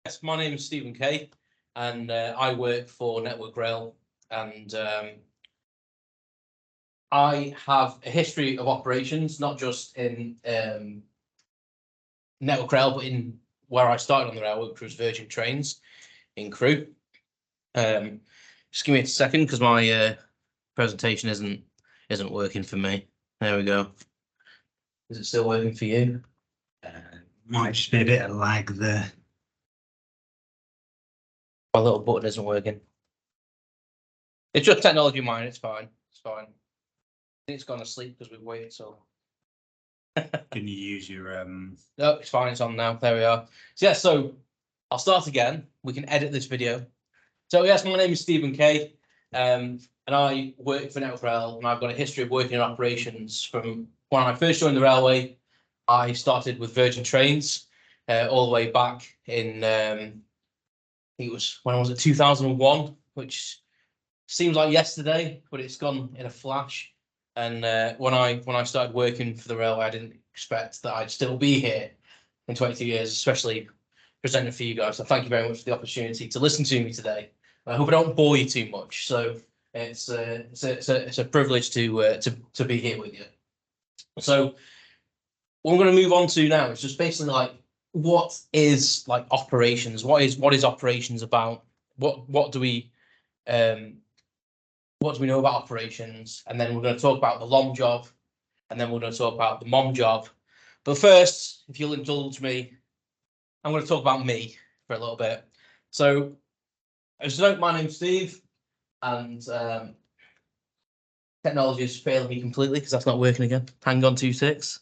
Yes, my name is Stephen Kay, and I work for Network Rail, and I have a history of operations, not just in Network Rail, but in where I started on the railway, which was Virgin Trains in Crewe. Just give me a second because my presentation isn't working for me. There we go. Is it still working for you? Might just be a bit of lag there. My little button isn't working. It's just technology mine. It's fine. It's fine. I think it's gone to sleep because we've waited so. Can you use your No, it's fine. It's on now. There we are. So yeah, so I'll start again. We can edit this video. So yes, my name is Stephen Kay, and I work for Network Rail, and I've got a history of working in operations from when I first joined the railway. I started with Virgin Trains, all the way back in I think it was, when was it, 2001, which seems like yesterday, but it's gone in a flash. And when I started working for the railway, I didn't expect that I'd still be here in 22 years, especially presenting for you guys. So thank you very much for the opportunity to listen to me today. I hope I don't bore you too much. So it's a privilege to be here with you. So what I'm going to move on to now is just basically like, what is like operations? What is operations about? What do we know about operations? And then we're going to talk about the LOM job, and then we're going to talk about the MOM job. But first, if you'll indulge me, I'm going to talk about me for a little bit. So, as you know, my name's Steve, and technology is failing me completely because that's not working again. Hang on 2 ticks.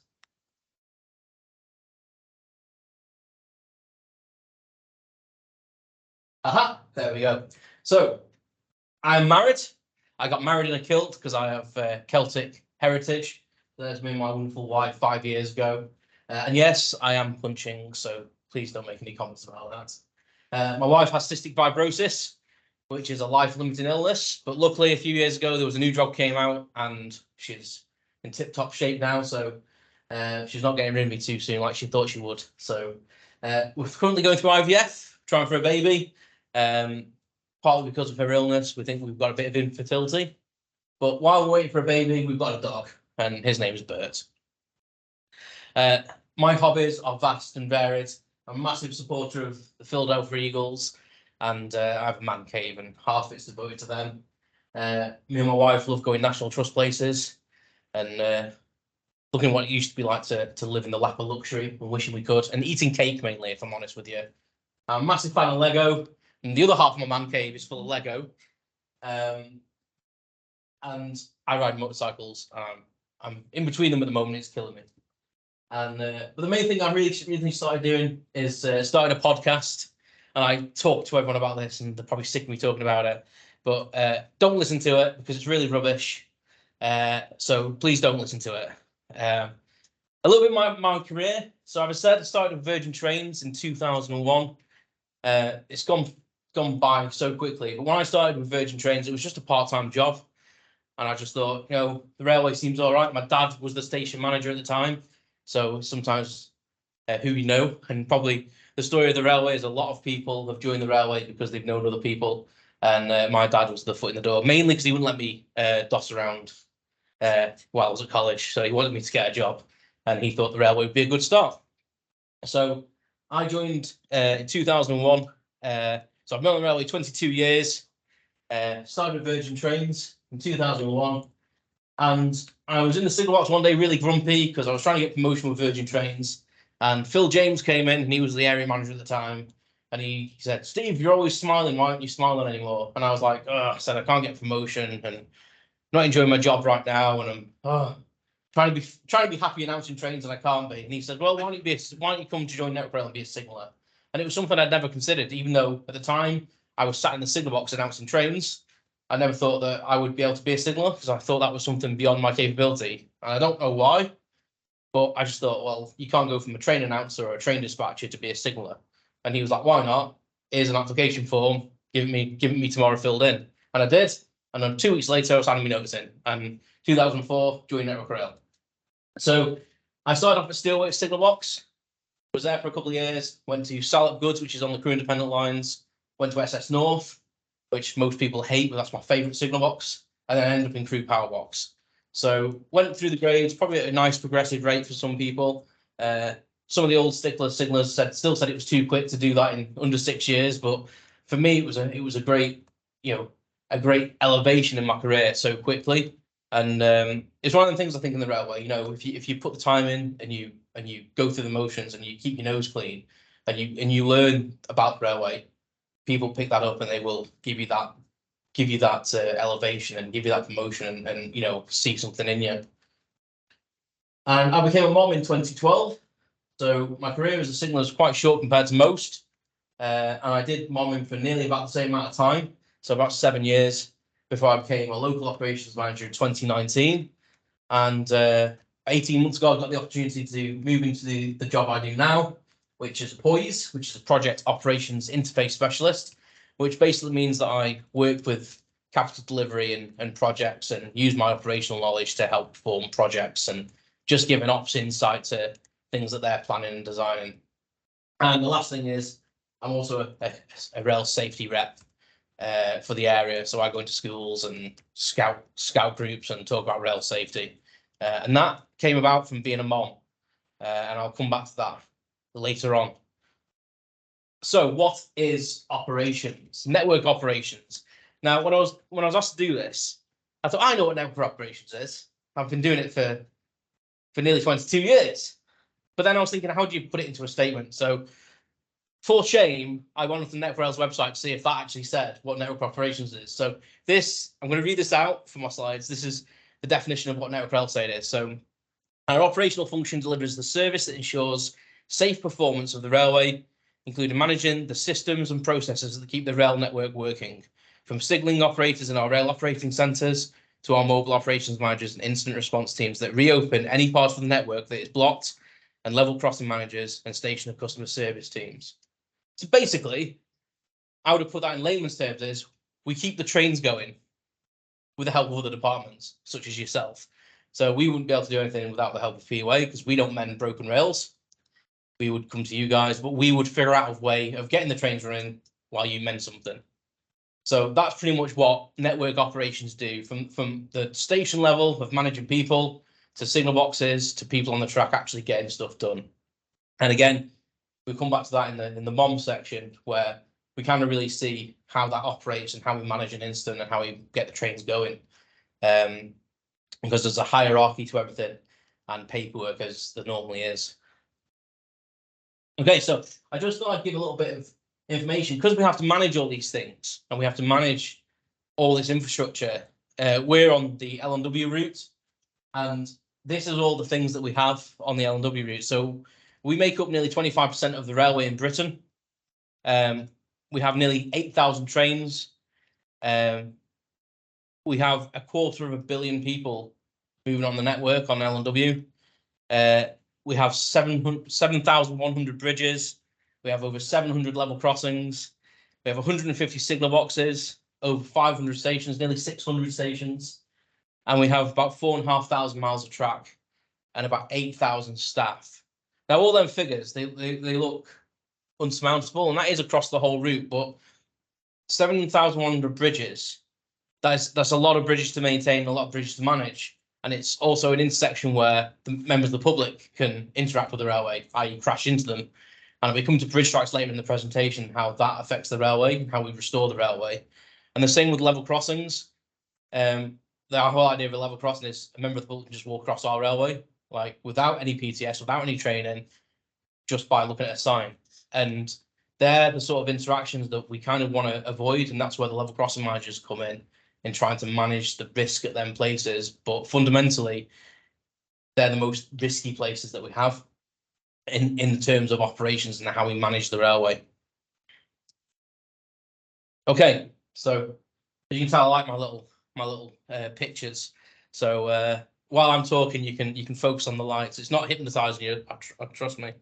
Aha, there we go. So, I'm married. I got married in a kilt because I have Celtic heritage. There's me and my wonderful wife 5 years ago. And yes, I am punching, so please don't make any comments about that. My wife has cystic fibrosis, which is a life-limiting illness. But luckily, a few years ago, there was a new job came out, and she's in tip-top shape now. So she's not getting rid of me too soon like she thought she would. So we're currently going through IVF, trying for a baby. Partly because of her illness, we think we've got a bit of infertility. But while we're waiting for a baby, we've got a dog, and his name is Bert. My hobbies are vast and varied. I'm a massive supporter of the Philadelphia Eagles, and I have a man cave, and half it's devoted to them. Me and my wife love going National Trust places, and looking at what it used to be like to live in the lap of luxury, and wishing we could, and eating cake mainly, if I'm honest with you. I'm a massive fan of Lego, and the other half of my man cave is full of Lego. And I ride motorcycles. I'm in between them at the moment. It's killing me. And but the main thing I really started doing is starting a podcast. And I talk to everyone about this, and they're probably sick of me talking about it. But don't listen to it because it's really rubbish. So please don't listen to it. A little bit of my career. So I started with Virgin Trains in 2001. It's gone by so quickly. But when I started with Virgin Trains, it was just a part-time job. And I just thought, the railway seems all right. My dad was the station manager at the time. So sometimes who you know, and probably the story of the railway is a lot of people have joined the railway because they've known other people. And my dad was the foot in the door, mainly because he wouldn't let me doss around while I was at college. So he wanted me to get a job, and he thought the railway would be a good start. So I joined in 2001. So I've been on the railway 22 years. Started with Virgin Trains in 2001. And I was in the signal box one day really grumpy because I was trying to get promotion with Virgin Trains. And Phil James came in, and he was the area manager at the time. And he said, "Steve, you're always smiling. Why aren't you smiling anymore?" And I was like, I said, "I can't get promotion, and not enjoying my job right now. And I'm trying to be happy announcing trains, and I can't be." And he said, "Well, why don't you come to join Network Rail and be a signaller?" And it was something I'd never considered, even though at the time I was sat in the signal box announcing trains. I never thought that I would be able to be a signaller because I thought that was something beyond my capability. And I don't know why, but I just thought, well, you can't go from a train announcer or a train dispatcher to be a signaller. And he was like, "Why not? Here's an application form. Give it me tomorrow filled in." And I did. And then 2 weeks later, I was handing me notice in. And 2004, joined Network Rail. So I started off at Steelworks signal box. Was there for a couple of years, went to Salop Goods, which is on the Crewe Independent lines, went to SS North, which most people hate, but that's my favourite signal box, and then ended up in Crewe Power Box. So went through the grades, probably at a nice progressive rate for some people. Some of the old signalers still said it was too quick to do that in under 6 years, but for me it was a great, a great elevation in my career so quickly. And it's one of the things I think in the railway, if you put the time in and you go through the motions and you keep your nose clean and you learn about the railway, people pick that up and they will give you that elevation and give you that promotion and see something in you. And I became a mom in 2012. So my career as a signaller is quite short compared to most. And I did momming for nearly about the same amount of time. So about 7 years before I became a local operations manager in 2019. And 18 months ago, I got the opportunity to move into the job I do now, which is POISE, which is a project operations interface specialist, which basically means that I work with capital delivery and projects and use my operational knowledge to help perform projects and just give an ops insight to things that they're planning and designing. And the last thing is I'm also a rail safety rep for the area. So I go into schools and scout groups and talk about rail safety. And that came about from being a mom. And I'll come back to that later on. So what is operations? Network operations. Now, when I was asked to do this, I thought, I know what network operations is. I've been doing it for nearly 22 years. But then I was thinking, how do you put it into a statement? So for shame, I went on the Network Rail's website to see if that actually said what network operations is. So I'm going to read this out for my slides. This is the definition of what Network Rail say it is. So our operational function delivers the service that ensures safe performance of the railway, including managing the systems and processes that keep the rail network working, from signalling operators in our rail operating centres to our mobile operations managers and incident response teams that reopen any part of the network that is blocked, and level crossing managers and station and customer service teams. So basically, I would have put that in layman's terms is we keep the trains going with the help of other departments, such as yourself. So we wouldn't be able to do anything without the help of POA because we don't mend broken rails. We would come to you guys, but we would figure out a way of getting the trains running while you mend something. So that's pretty much what network operations do, from the station level of managing people to signal boxes to people on the track actually getting stuff done. And again, we come back to that in the MOM section where we kind of really see how that operates and how we manage an incident and how we get the trains going. Because there's a hierarchy to everything and paperwork as there normally is. Okay, so I just thought I'd give a little bit of information because we have to manage all these things and we have to manage all this infrastructure. We're on the L&W route, and this is all the things that we have on the L&W route. So we make up nearly 25% of the railway in Britain. We have nearly 8,000 trains. We have 250 million people moving on the network on L&W. We have 7,100 bridges. We have over 700 level crossings. We have 150 signal boxes, over 500 stations, nearly 600 stations. And we have about 4,500 miles of track and about 8,000 staff. Now, all them figures, they look unsurmountable, and that is across the whole route, but 7,100 bridges, that's a lot of bridges to maintain, a lot of bridges to manage. And it's also an intersection where the members of the public can interact with the railway, i.e. crash into them. And we come to bridge strikes later in the presentation, how that affects the railway, how we restore the railway. And the same with level crossings. The whole idea of a level crossing is a member of the public can just walk across our railway, like without any PTS, without any training, just by looking at a sign. And they're the sort of interactions that we kind of want to avoid. And that's where the level crossing managers come in trying to manage the risk at them places. But fundamentally, they're the most risky places that we have in terms of operations and how we manage the railway. Okay, so as you can tell, I like my little pictures. So while I'm talking, you can focus on the lights. It's not hypnotizing you, trust me.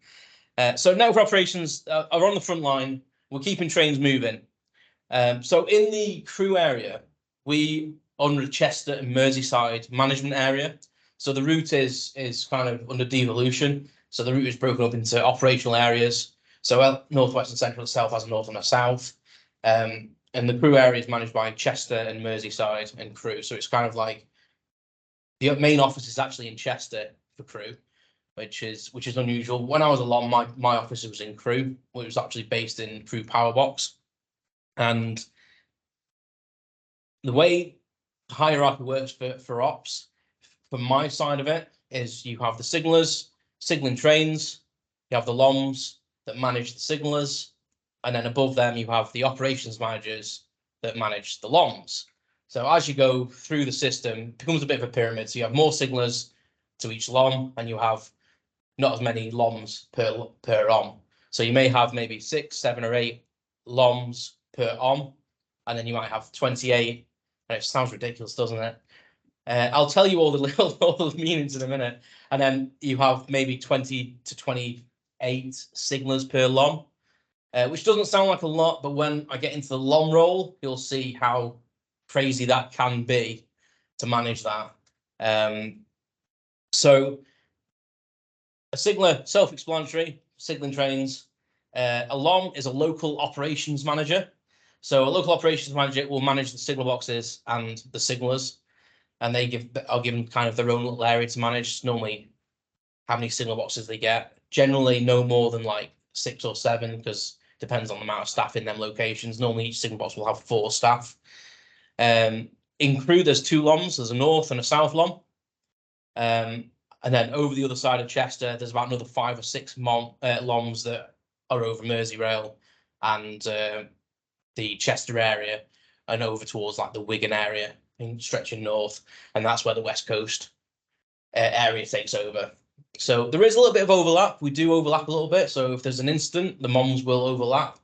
So network operations are on the front line. We're keeping trains moving. So in the Crewe area, we under Chester and Merseyside management area. So the route is kind of under devolution. So the route is broken up into operational areas. So North West and Central itself has a north and a south. And the Crewe area is managed by Chester and Merseyside and Crewe. So it's kind of like the main office is actually in Chester for Crewe, which is unusual. When I was a LOM, my office was in Crewe, which was actually based in Crewe Power Box. And the way the hierarchy works for ops, from my side of it, is you have the signallers, signalling trains, you have the LOMs that manage the signallers, and then above them you have the operations managers that manage the LOMs. So as you go through the system, it becomes a bit of a pyramid. So you have more signallers to each LOM, and you have not as many LOMs per OM. So you may have maybe 6, 7, or 8 LOMs per OM, and then you might have 28. And it sounds ridiculous, doesn't it? I'll tell you all the meanings in a minute. And then you have maybe 20 to 28 signallers per LOM, which doesn't sound like a lot, but when I get into the LOM role, you'll see how crazy that can be to manage that. So a signaller, self-explanatory, signalling trains. A LOM is a local operations manager. So a local operations manager will manage the signal boxes and the signallers, and they are given kind of their own little area to manage. Normally, how many signal boxes they get. Generally, no more than like 6 or 7, because it depends on the amount of staff in them locations. Normally, each signal box will have 4 staff. In Crewe, there's 2 LOMs. There's a north and a south LOM. And then over the other side of Chester, there's about another 5 or 6 LOMs that are over Merseyrail and the Chester area, and over towards like the Wigan area, stretching north, and that's where the West Coast area takes over. So there is a little bit of overlap. We do overlap a little bit. So if there's an incident, the MOMs will overlap.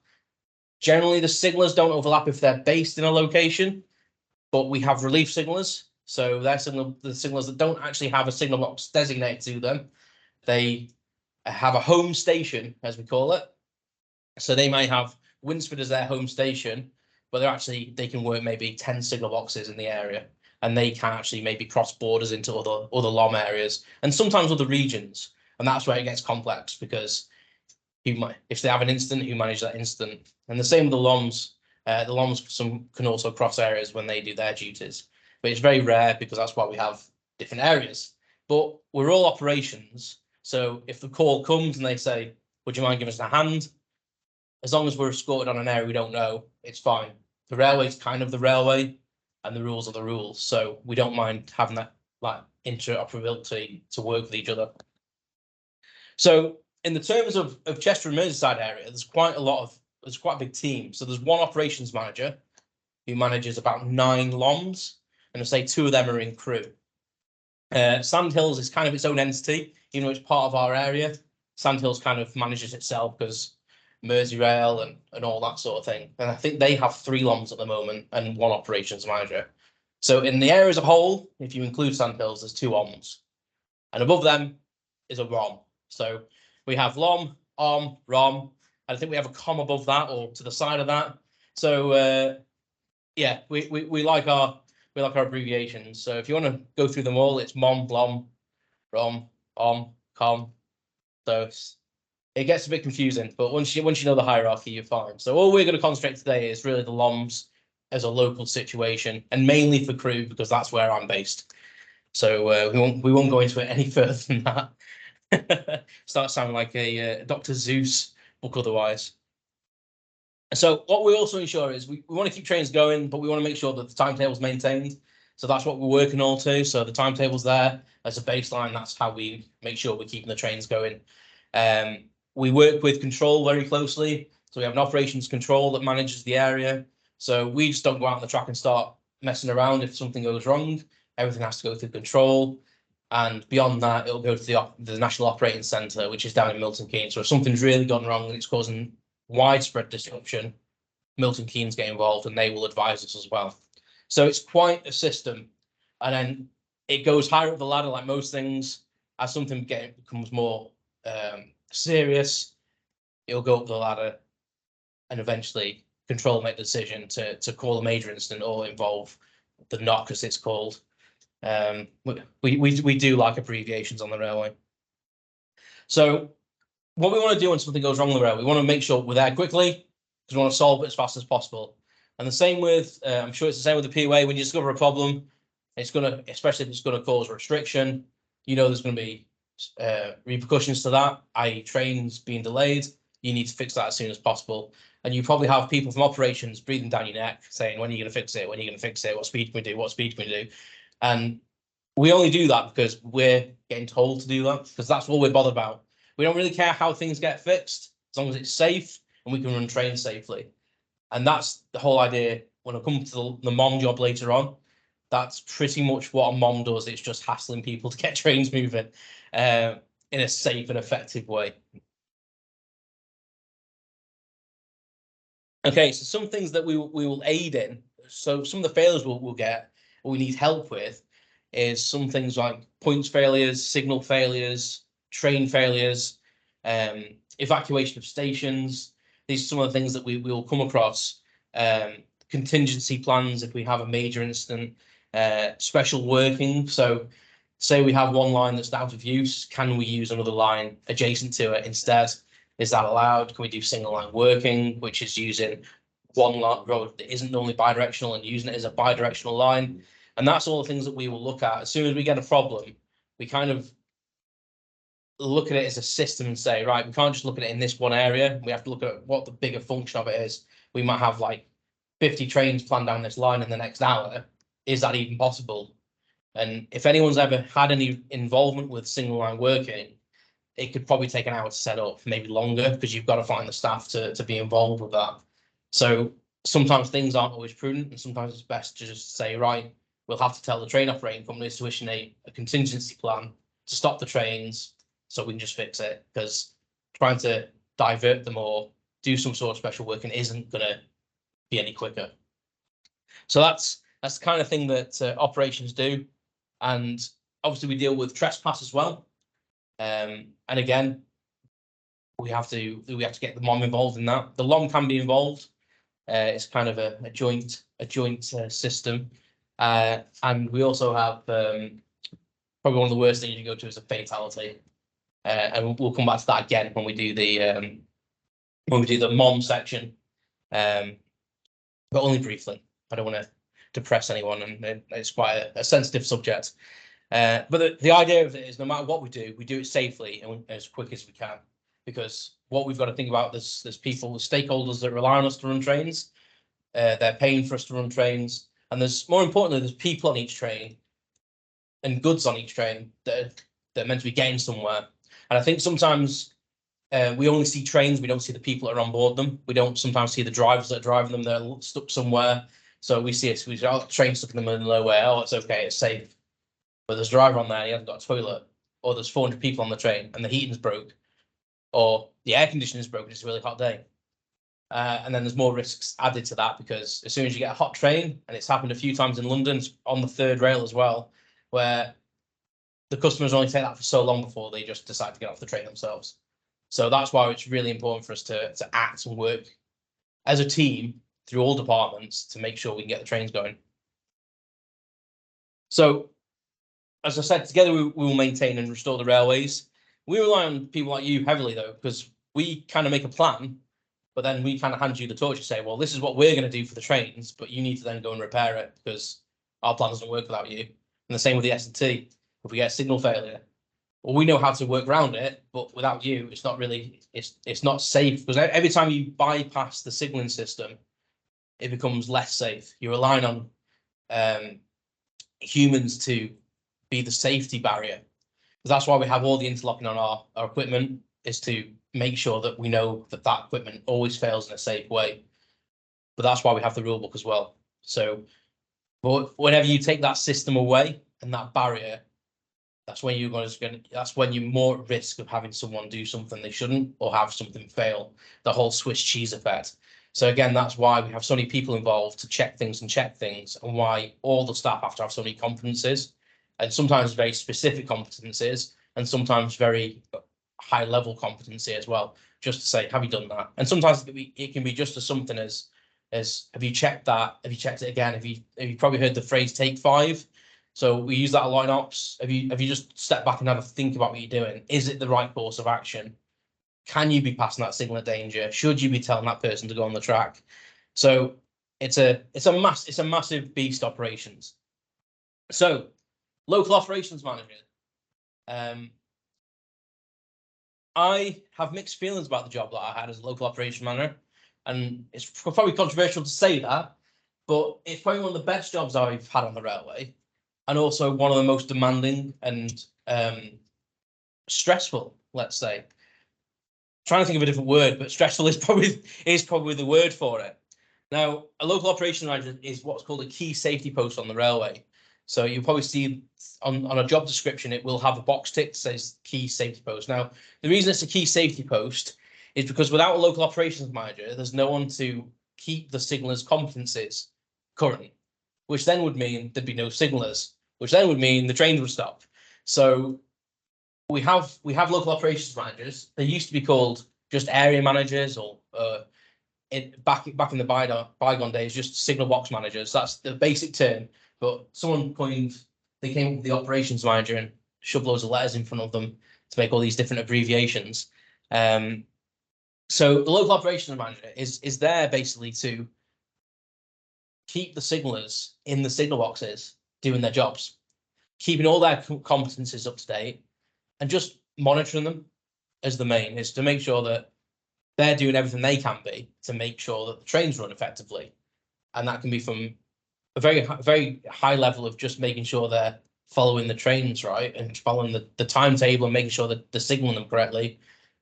Generally, the signallers don't overlap if they're based in a location, but we have relief signallers. So they're the signallers that don't actually have a signal box designated to them. They have a home station, as we call it. So they might have Winsford as their home station, but they can work maybe 10 signal boxes in the area, and they can actually maybe cross borders into other LOM areas and sometimes other regions. And that's where it gets complex, because if they have an incident, who manage that incident? And the same with the LOMs. The LOMs can also cross areas when they do their duties, but it's very rare because that's why we have different areas. But we're all operations. So if the call comes and they say, would you mind giving us a hand? As long as we're escorted on an area we don't know, it's fine. The railway is kind of the railway, and the rules are the rules. So we don't mind having that like interoperability to work with each other. So in the terms of Chester and Merseyside area, there's quite a big team. So there's one operations manager who manages about 9 LOMs, and I say 2 of them are in Crewe. Sandhills is kind of its own entity, even though it's part of our area. Sandhills kind of manages itself because Merseyrail and all that sort of thing. And I think they have 3 LOMs at the moment and 1 operations manager. So in the area as a whole, if you include Sandhills, there's 2 OMs. And above them is a ROM. So we have LOM, OM, ROM. And I think we have a COM above that or to the side of that. So yeah, we like our abbreviations. So if you want to go through them all, it's MOM, LOM, ROM, OM, COM. So it gets a bit confusing, but once you know the hierarchy, you're fine. So all we're going to concentrate today is really the LOMs as a local situation, and mainly for Crewe because that's where I'm based. So we won't go into it any further than that. Start sounding like a Dr. Zeus book otherwise. So what we also ensure is we want to keep trains going, but we want to make sure that the timetable's maintained. So that's what we're working on to. So the timetable's there as a baseline. That's how we make sure we're keeping the trains going. We work with control very closely. So we have an operations control that manages the area. So we just don't go out on the track and start messing around if something goes wrong. Everything has to go through control. And beyond that, it'll go to the National Operating Centre, which is down in Milton Keynes. So if something's really gone wrong and it's causing widespread disruption, Milton Keynes get involved and they will advise us as well. So it's quite a system. And then it goes higher up the ladder like most things. As something becomes more serious, it'll go up the ladder and eventually control make the decision to call a major incident or involve the knock, as it's called. We do like abbreviations on the railway. So what we want to do when something goes wrong on the rail, we want to make sure we're there quickly because we want to solve it as fast as possible. And the same with, I'm sure it's the same with the POA. When you discover a problem, it's going to, especially if it's going to cause a restriction, you know there's going to be repercussions to that, i.e. trains being delayed. You need to fix that as soon as possible. And you probably have people from operations breathing down your neck saying, when are you going to fix it? When are you going to fix it? What speed can we do? What speed can we do? And we only do that because we're getting told to do that, because that's what we're bothered about. We don't really care how things get fixed, as long as it's safe and we can run trains safely. And that's the whole idea when I come to the MOM job later on. That's pretty much what a MOM does. It's just hassling people to get trains moving in a safe and effective way. Okay, so some things that we will aid in. So some of the failures we'll get, or we need help with, is some things like points failures, signal failures, train failures, evacuation of stations. These are some of the things that we will come across. Contingency plans if we have a major incident, special working. So say we have one line that's out of use, can we use another line adjacent to it instead? Is that allowed? Can we do single line working, which is using one road that isn't normally bidirectional and using it as a bidirectional line? And that's all the things that we will look at. As soon as we get a problem, we kind of look at it as a system and say, right, we can't just look at it in this one area. We have to look at what the bigger function of it is. We might have like 50 trains planned down this line in the next hour. Is that even possible? And if anyone's ever had any involvement with single line working, it could probably take an hour to set up, maybe longer, because you've got to find the staff to be involved with that. So sometimes things aren't always prudent, and sometimes it's best to just say, right, we'll have to tell the train operating companies to issue a contingency plan to stop the trains so we can just fix it, because trying to divert them or do some sort of special working isn't going to be any quicker. So that's the kind of thing that operations do. And obviously we deal with trespass as well. And again, we have to get the MOM involved in that. The LOM can be involved. It's kind of a joint system. And we also have probably one of the worst things you go to is a fatality. And we'll come back to that again when we do the MOM section. But only briefly. I don't want to depress anyone, and it's quite a sensitive subject. But the idea of it is, no matter what we do it safely and as quick as we can, because what we've got to think about, there's people, the stakeholders that rely on us to run trains. They're paying for us to run trains, and more importantly, there's people on each train and goods on each train that are meant to be getting somewhere. And I think sometimes we only see trains, we don't see the people that are on board them. We don't sometimes see the drivers that are driving them. They're stuck somewhere. So we see it. We say, oh, the train's stuck in the middle of nowhere. Oh, it's okay, it's safe. But there's a driver on there, he hasn't got a toilet, or there's 400 people on the train and the heating's broke, or the air conditioning's broken, it's a really hot day. And then there's more risks added to that, because as soon as you get a hot train, and it's happened a few times in London, on the third rail as well, where the customers only take that for so long before they just decide to get off the train themselves. So that's why it's really important for us to act and work as a team through all departments to make sure we can get the trains going. So, as I said, together we will maintain and restore the railways. We rely on people like you heavily, though, because we kind of make a plan, but then we kind of hand you the torch and say, well, this is what we're going to do for the trains, but you need to then go and repair it, because our plan doesn't work without you. And the same with the S&T. If we get a signal failure, well, we know how to work around it, but without you, it's not really, it's not safe, because every time you bypass the signalling system, it becomes less safe. You're relying on humans to be the safety barrier. That's why we have all the interlocking on our equipment, is to make sure that we know that equipment always fails in a safe way. But that's why we have the rule book as well. So, but whenever you take that system away and that barrier, that's when you're more at risk of having someone do something they shouldn't, or have something fail. The whole Swiss cheese effect. So again, that's why we have so many people involved to check things, and why all the staff have to have so many competencies, and sometimes very specific competencies, and sometimes very high level competency as well, just to say, have you done that? And sometimes it can be just as something as have you checked that? Have you checked it again? Have you probably heard the phrase take 5? So we use that a lot in ops. Have you just stepped back and have a think about what you're doing? Is it the right course of action? Can you be passing that signal of danger? Should you be telling that person to go on the track? So it's a massive beast operations. So local operations manager. I have mixed feelings about the job that I had as a local operations manager, and it's probably controversial to say that, but it's probably one of the best jobs I've had on the railway, and also one of the most demanding and stressful, let's say. Trying to think of a different word, but stressful is probably the word for it. Now, a local operations manager is what's called a key safety post on the railway. So you'll probably see on a job description, it will have a box tick that says key safety post. Now, the reason it's a key safety post is because without a local operations manager, there's no one to keep the signalers' competencies current, which then would mean there'd be no signalers, which then would mean the trains would stop. So we have local operations managers. They used to be called just area managers, or back in the bygone days, just signal box managers. That's the basic term. But someone they came up with the operations manager and shoved loads of letters in front of them to make all these different abbreviations. So the local operations manager is there basically to keep the signalers in the signal boxes doing their jobs, keeping all their competencies up to date, and just monitoring them as the main, is to make sure that they're doing everything they can be to make sure that the trains run effectively. And that can be from a very high level of just making sure they're following the trains right and following the timetable and making sure that they're signaling them correctly,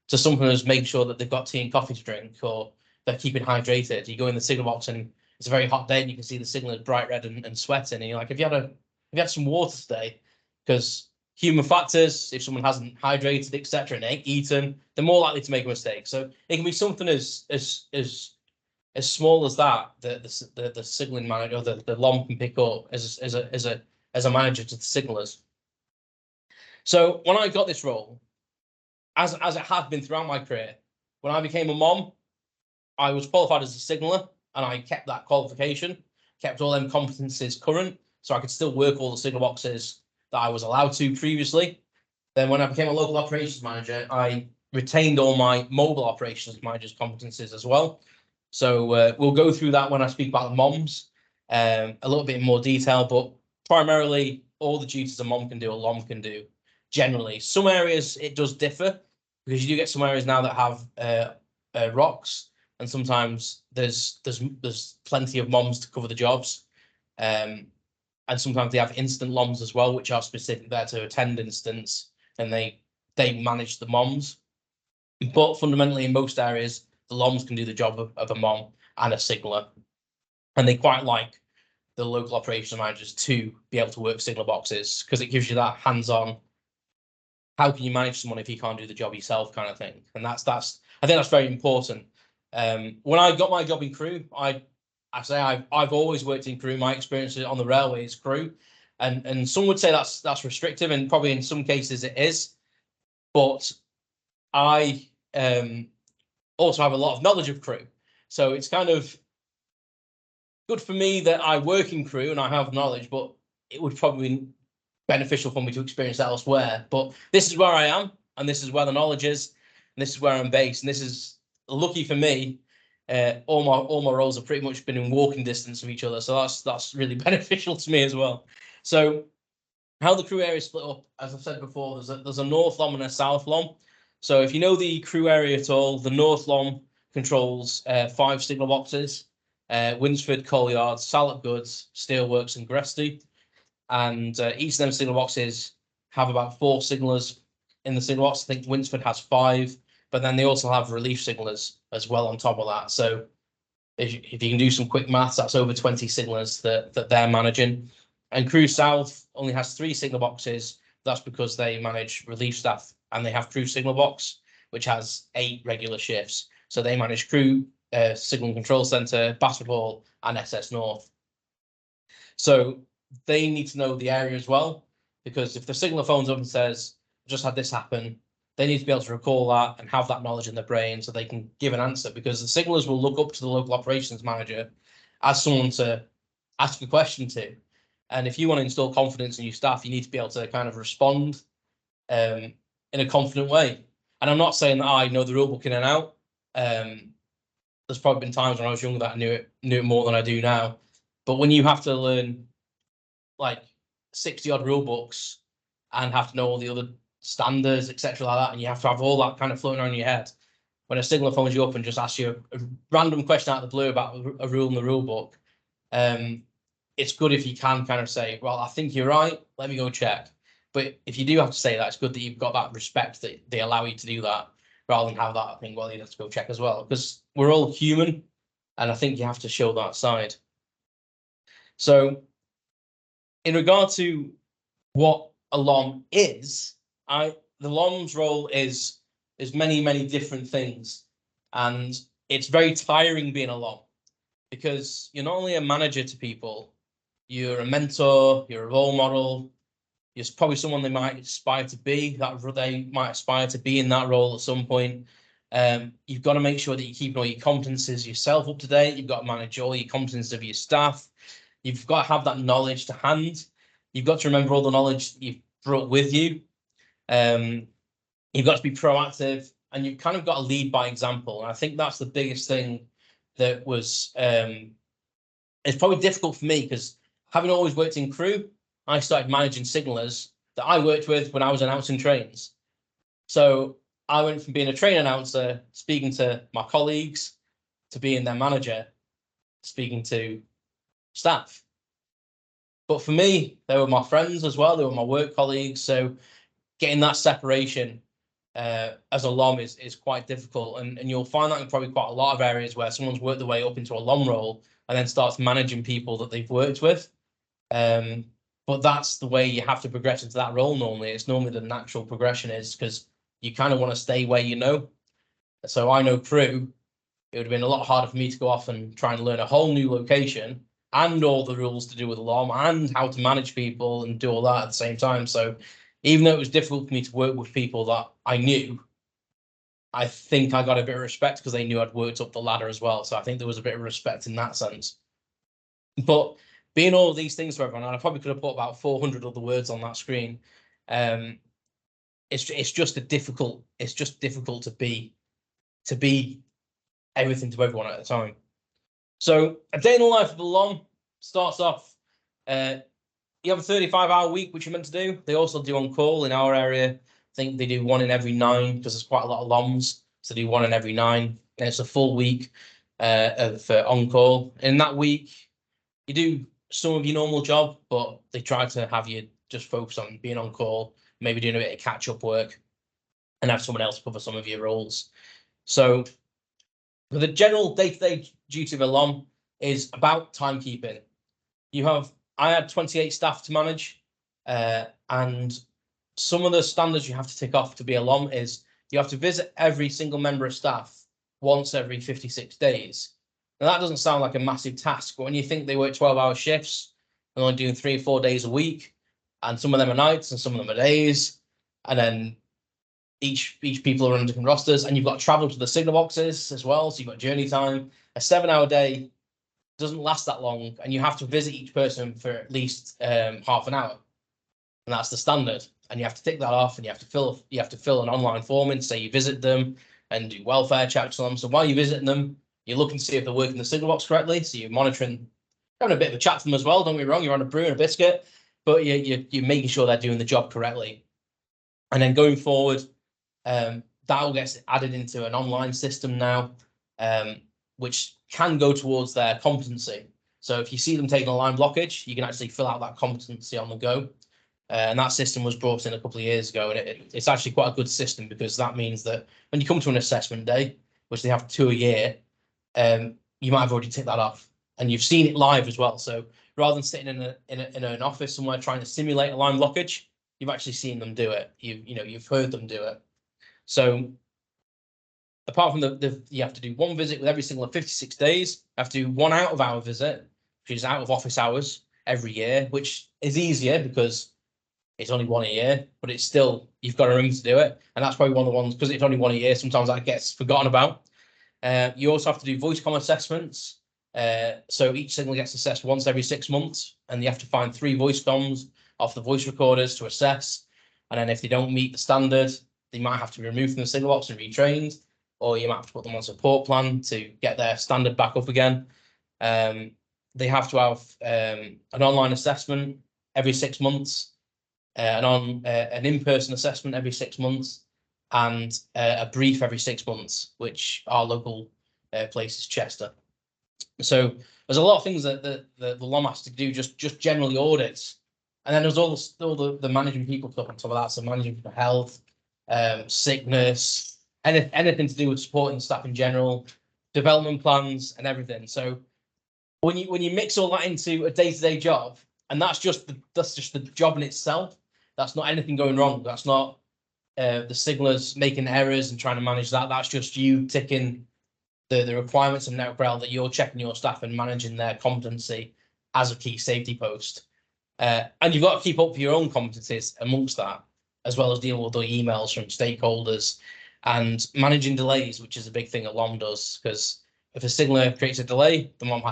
to something as making sure that they've got tea and coffee to drink, or they're keeping hydrated. You go in the signal box and it's a very hot day and you can see the signal is bright red and sweating, and you're like, have you had some water today? Because human factors, if someone hasn't hydrated, etc., and ain't eaten, they're more likely to make a mistake. So it can be something as small as that the signaling manager or the LOM can pick up as a manager to the signalers. So when I got this role, as it had been throughout my career, when I became a MOM, I was qualified as a signaller, and I kept that qualification, kept all them competencies current, so I could still work all the signal boxes that I was allowed to previously. Then when I became a local operations manager, I retained all my mobile operations managers' competencies as well. So we'll go through that when I speak about the MOMs, a little bit in more detail, but primarily all the duties a MOM can do, a LOM can do generally. Some areas it does differ, because you do get some areas now that have rocks, and sometimes there's plenty of MOMs to cover the jobs. And sometimes they have instant LOMs as well, which are specific there to attend instance, and they manage the MOMs. But fundamentally, in most areas, the LOMs can do the job of a MOM and a signaller, and they quite like the local operations managers to be able to work signal boxes, because it gives you that hands-on, how can you manage someone if you can't do the job yourself kind of thing. And that's I think that's very important. When I got my job in crew, I've always worked in crew. My experience on the railway is crew, and some would say that's restrictive, and probably in some cases it is. But I also have a lot of knowledge of crew, so it's kind of good for me that I work in crew and I have knowledge, but it would probably be beneficial for me to experience that elsewhere. But this is where I am, and this is where the knowledge is, and this is where I'm based, and this is lucky for me. All my roles have pretty much been in walking distance of each other, so that's really beneficial to me as well. So how the crew area is split up, as I've said before, there's a North LOM and a South LOM. So if you know the crew area at all, the North LOM controls 5 signal boxes: Winsford, Collyard, Salop Goods, Steelworks, and Gresty. And each of them signal boxes have about 4 signalers in the signal box. I think Winsford has 5, but then they also have relief signalers as well on top of that. So if you can do some quick maths, that's over 20 signalers that they're managing. And Crew South only has 3 signal boxes. That's because they manage relief staff, and they have Crew Signal Box, which has 8 regular shifts. So they manage Crew, Signal and Control Centre, Bassford Hall, and SS North. So they need to know the area as well, because if the signaller phones up and says, just had this happen, they need to be able to recall that and have that knowledge in their brain so they can give an answer, because the signallers will look up to the local operations manager as someone to ask a question to. And if you want to install confidence in your staff, you need to be able to kind of respond in a confident way. And I'm not saying that I know the rule book in and out. There's probably been times when I was younger that I knew it more than I do now. But when you have to learn like 60 odd rule books and have to know all the other standards, etc., like that, and you have to have all that kind of floating around in your head, when a signaller phones you up and just asks you a random question out of the blue about a rule in the rule book, it's good if you can kind of say, well, I think you're right, let me go check. But if you do have to say that, it's good that you've got that respect that they allow you to do that, rather than have that, I think, well, you have to go check as well, because we're all human, and I think you have to show that side. So in regard to what a LOM is, the LOM's role is many different things, and it's very tiring being a LOM, because you're not only a manager to people, you're a mentor, you're a role model, you're probably someone they might aspire to be, that they might aspire to be in that role at some point. You've got to make sure that you're keeping all your competences yourself up to date. You've got to manage all your competences of your staff. You've got to have that knowledge to hand. You've got to remember all the knowledge that you've brought with you. You've got to be proactive, and you've kind of got to lead by example. And I think that's the biggest thing that was, it's probably difficult for me, because having always worked in crew, I started managing signallers that I worked with when I was announcing trains. So I went from being a train announcer, speaking to my colleagues, to being their manager, speaking to staff. But for me, they were my friends as well. They were my work colleagues. So getting that separation as a LOM is quite difficult. And you'll find that in probably quite a lot of areas where someone's worked their way up into a LOM role and then starts managing people that they've worked with. But that's the way you have to progress into that role normally. It's normally the natural progression is, because you kind of want to stay where you know. So I know crew, it would have been a lot harder for me to go off and try and learn a whole new location and all the rules to do with LOM and how to manage people and do all that at the same time. So even though it was difficult for me to work with people that I knew, I think I got a bit of respect because they knew I'd worked up the ladder as well. So I think there was a bit of respect in that sense. But being all of these things for everyone, and I probably could have put about 400 other words on that screen. It's just difficult to be everything to everyone at a time. So a day in the life of a LOM starts off. You have a 35-hour week, which you're meant to do. They also do on call in our area. I think they do 1 in every 9, because there's quite a lot of LOMs. So they do 1 in every 9. And it's a full week of on call. In that week, you do some of your normal job, but they try to have you just focus on being on call, maybe doing a bit of catch-up work, and have someone else cover some of your roles. So the general day-to-day duty of a LOM is about timekeeping. I had 28 staff to manage, and some of the standards you have to tick off to be a LOM is you have to visit every single member of staff once every 56 days. Now, that doesn't sound like a massive task, but when you think they work 12-hour shifts and only doing 3 or 4 days a week, and some of them are nights and some of them are days, and then each people are on different rosters, and you've got to travel to the signal boxes as well, so you've got journey time. A 7-hour day doesn't last that long, and you have to visit each person for at least half an hour, and that's the standard. And you have to tick that off, and you have to fill an online form in to say you visit them and do welfare checks on them. So while you're visiting them, you're looking to see if they're working the signal box correctly. So you're monitoring, having a bit of a chat to them as well. Don't get me wrong, you're on a brew and a biscuit, but you're making sure they're doing the job correctly. And then going forward, that all gets added into an online system now, which can go towards their competency. So if you see them taking a line blockage, you can actually fill out that competency on the go. And that system was brought in a couple of years ago, and it's actually quite a good system, because that means that when you come to an assessment day, which they have 2 a year, you might have already ticked that off, and you've seen it live as well. So rather than sitting in an office somewhere trying to simulate a line blockage, you've actually seen them do it. You've heard them do it. So apart from you have to do 1 visit with every single 56 days. You have to do 1 out of hour visit, which is out of office hours every year, which is easier because it's only 1 a year, but it's still, you've got to remember to do it. And that's probably one of the ones, because it's only 1 a year, sometimes that gets forgotten about. You also have to do voice comm assessments So each signal gets assessed once every 6 months, and you have to find 3 voice comms off the voice recorders to assess. And then if they don't meet the standard, they might have to be removed from the signal box and retrained, or you might have to put them on support plan to get their standard back up again. They have to have an online assessment every 6 months, an in-person assessment every 6 months, and a brief every 6 months, which our local place is Chester. So there's a lot of things that the LOM has to do, just generally audits. And then there's all the managing people stuff on top of that. So managing for health, sickness, anything to do with supporting staff in general, development plans and everything. So when you mix all that into a day-to-day job, and that's just the job in itself, that's not anything going wrong. That's not the signalers making errors and trying to manage that. That's just you ticking the requirements of Network Rail, that you're checking your staff and managing their competency as a key safety post. And you've got to keep up with your own competencies amongst that, as well as dealing with the emails from stakeholders and managing delays, which is a big thing that LOM does, because if a signaler creates a delay, the LOM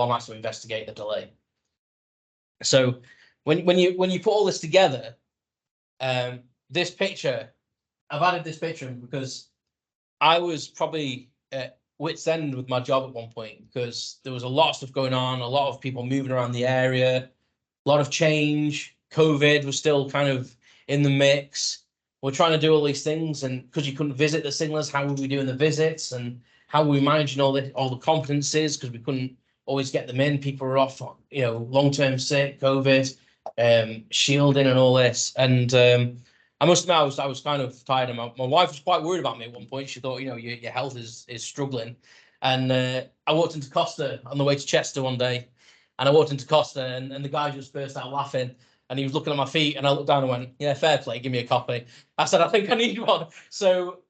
has to investigate the delay. So when you put all this together, this picture, I've added this picture because I was probably at wit's end with my job at one point, because there was a lot of stuff going on, a lot of people moving around the area, a lot of change. COVID was still kind of in the mix. We're trying to do all these things, and because you couldn't visit the signalers, how were we doing the visits, and how were we managing all the competencies, because we couldn't always get them in. People were off, long-term sick, COVID, shielding and all this. And I must admit, I was kind of tired. And my wife was quite worried about me at one point. She thought, your health is struggling. And I walked into Costa on the way to Chester one day, and I walked into Costa, and the guy just burst out laughing, and he was looking at my feet, and I looked down and went, "Yeah, fair play, give me a coffee." I said, "I think I need one." So,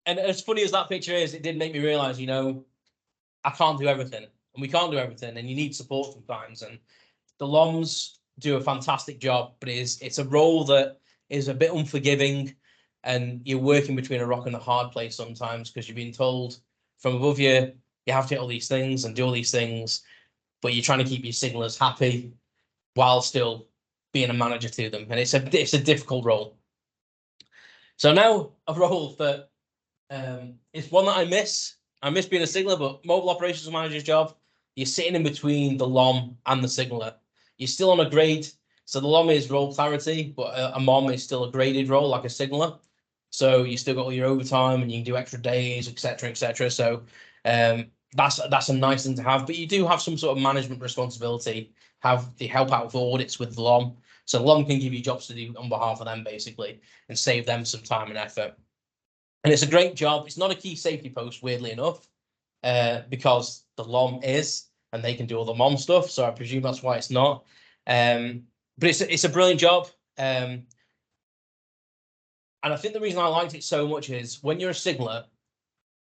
and as funny as that picture is, it did make me realize, I can't do everything, and we can't do everything, and you need support sometimes. And the LOMs do a fantastic job, but it's a role that is a bit unforgiving, and you're working between a rock and a hard place sometimes, because you're being told from above you have to do all these things and do all these things, but you're trying to keep your signalers happy while still being a manager to them, and it's a difficult role. So now a role that it's one that I miss. I miss being a signaler, but mobile operations manager's job, you're sitting in between the LOM and the signaler. You're still on a grade. So the LOM is role clarity, but a MOM is still a graded role, like a signaler. So you still got all your overtime, and you can do extra days, etc., etc. So that's a nice thing to have. But you do have some sort of management responsibility. They help out with audits with the LOM. So LOM can give you jobs to do on behalf of them, basically, and save them some time and effort. And it's a great job. It's not a key safety post, weirdly enough, because the LOM is, and they can do all the MOM stuff. So I presume that's why it's not. But it's a brilliant job. And I think the reason I liked it so much is when you're a signaler,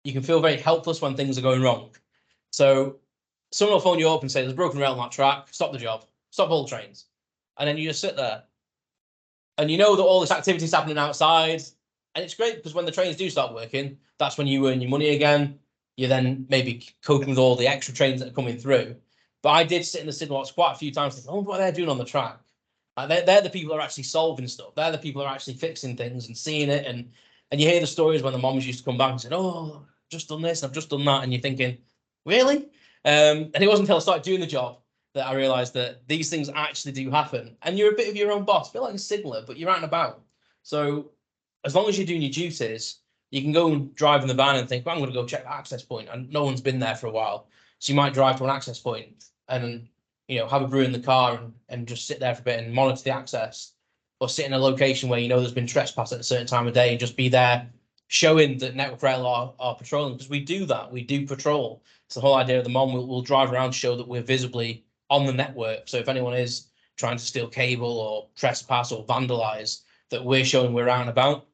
you can feel very helpless when things are going wrong. So someone will phone you up and say, "There's a broken rail on that track, stop the job, stop all trains." And then you just sit there. And you know that all this activity is happening outside. And it's great, because when the trains do start working, that's when you earn your money again. You're then maybe coping with all the extra trains that are coming through. But I did sit in the signal box quite a few times thinking, "Oh, what they're doing on the track." They're the people that are actually solving stuff. They're the people that are actually fixing things and seeing it. And you hear the stories when the moms used to come back and said, "Oh, I've just done this, I've just done that." And you're thinking, really? And it wasn't until I started doing the job that I realized that these things actually do happen. And you're a bit of your own boss, a bit like a signaler, but you're out and about. So as long as you're doing your duties, you can go and drive in the van and think, "Well, I'm going to go check the access point," and no one's been there for a while. So you might drive to an access point and have a brew in the car and just sit there for a bit and monitor the access, or sit in a location where there's been trespass at a certain time of day and just be there showing that Network Rail are patrolling, because we do that. We do patrol. It's the whole idea of the MOM. We'll drive around, show that we're visibly on the network. So if anyone is trying to steal cable or trespass or vandalize, that we're showing we're out and about.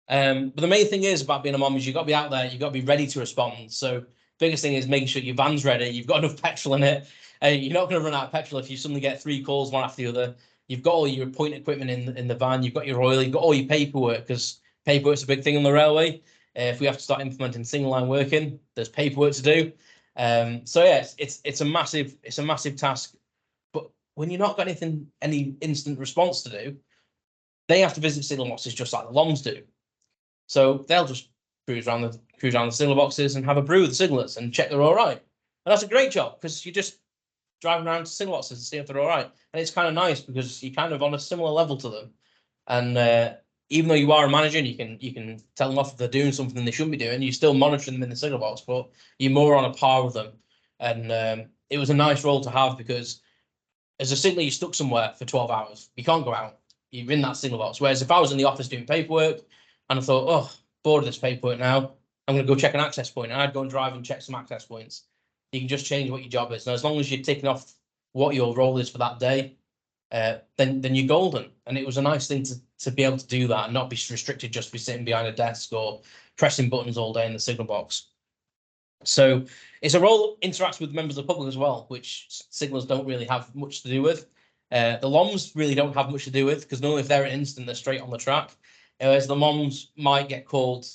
But the main thing is about being a MOM is you've got to be out there, you've got to be ready to respond. So biggest thing is making sure your van's ready, you've got enough petrol in it. You're not going to run out of petrol if you suddenly get 3 calls one after the other. You've got all your point equipment in the van, you've got your oil, you've got all your paperwork, because paperwork's a big thing on the railway. If we have to start implementing single line working, there's paperwork to do. So yeah, it's a massive task. But when you're not got any instant response to do, they have to visit signal boxes just like the LOMs do. So they'll just cruise around the signal boxes and have a brew with the signalers and check they're all right. And that's a great job because you just driving around to signal boxes and see if they're all right. And it's kind of nice because you're kind of on a similar level to them. And even though you are a manager and you can tell them off if they're doing something they shouldn't be doing, you're still monitoring them in the signal box, but you're more on a par with them. And it was a nice role to have because as a signaler, you're stuck somewhere for 12 hours. You can't go out. You're in that signal box. Whereas if I was in the office doing paperwork and I thought, oh, bored of this paperwork now, I'm going to go check an access point, and I'd go and drive and check some access points. You can just change what your job is. And as long as you're ticking off what your role is for that day, then you're golden. And it was a nice thing to be able to do that and not be restricted, just be sitting behind a desk or pressing buttons all day in the signal box. So it's a role that interacts with members of the public as well, which signals don't really have much to do with. The LOMs really don't have much to do with because normally if they're at instant, they're straight on the track. Whereas the MOMs might get called.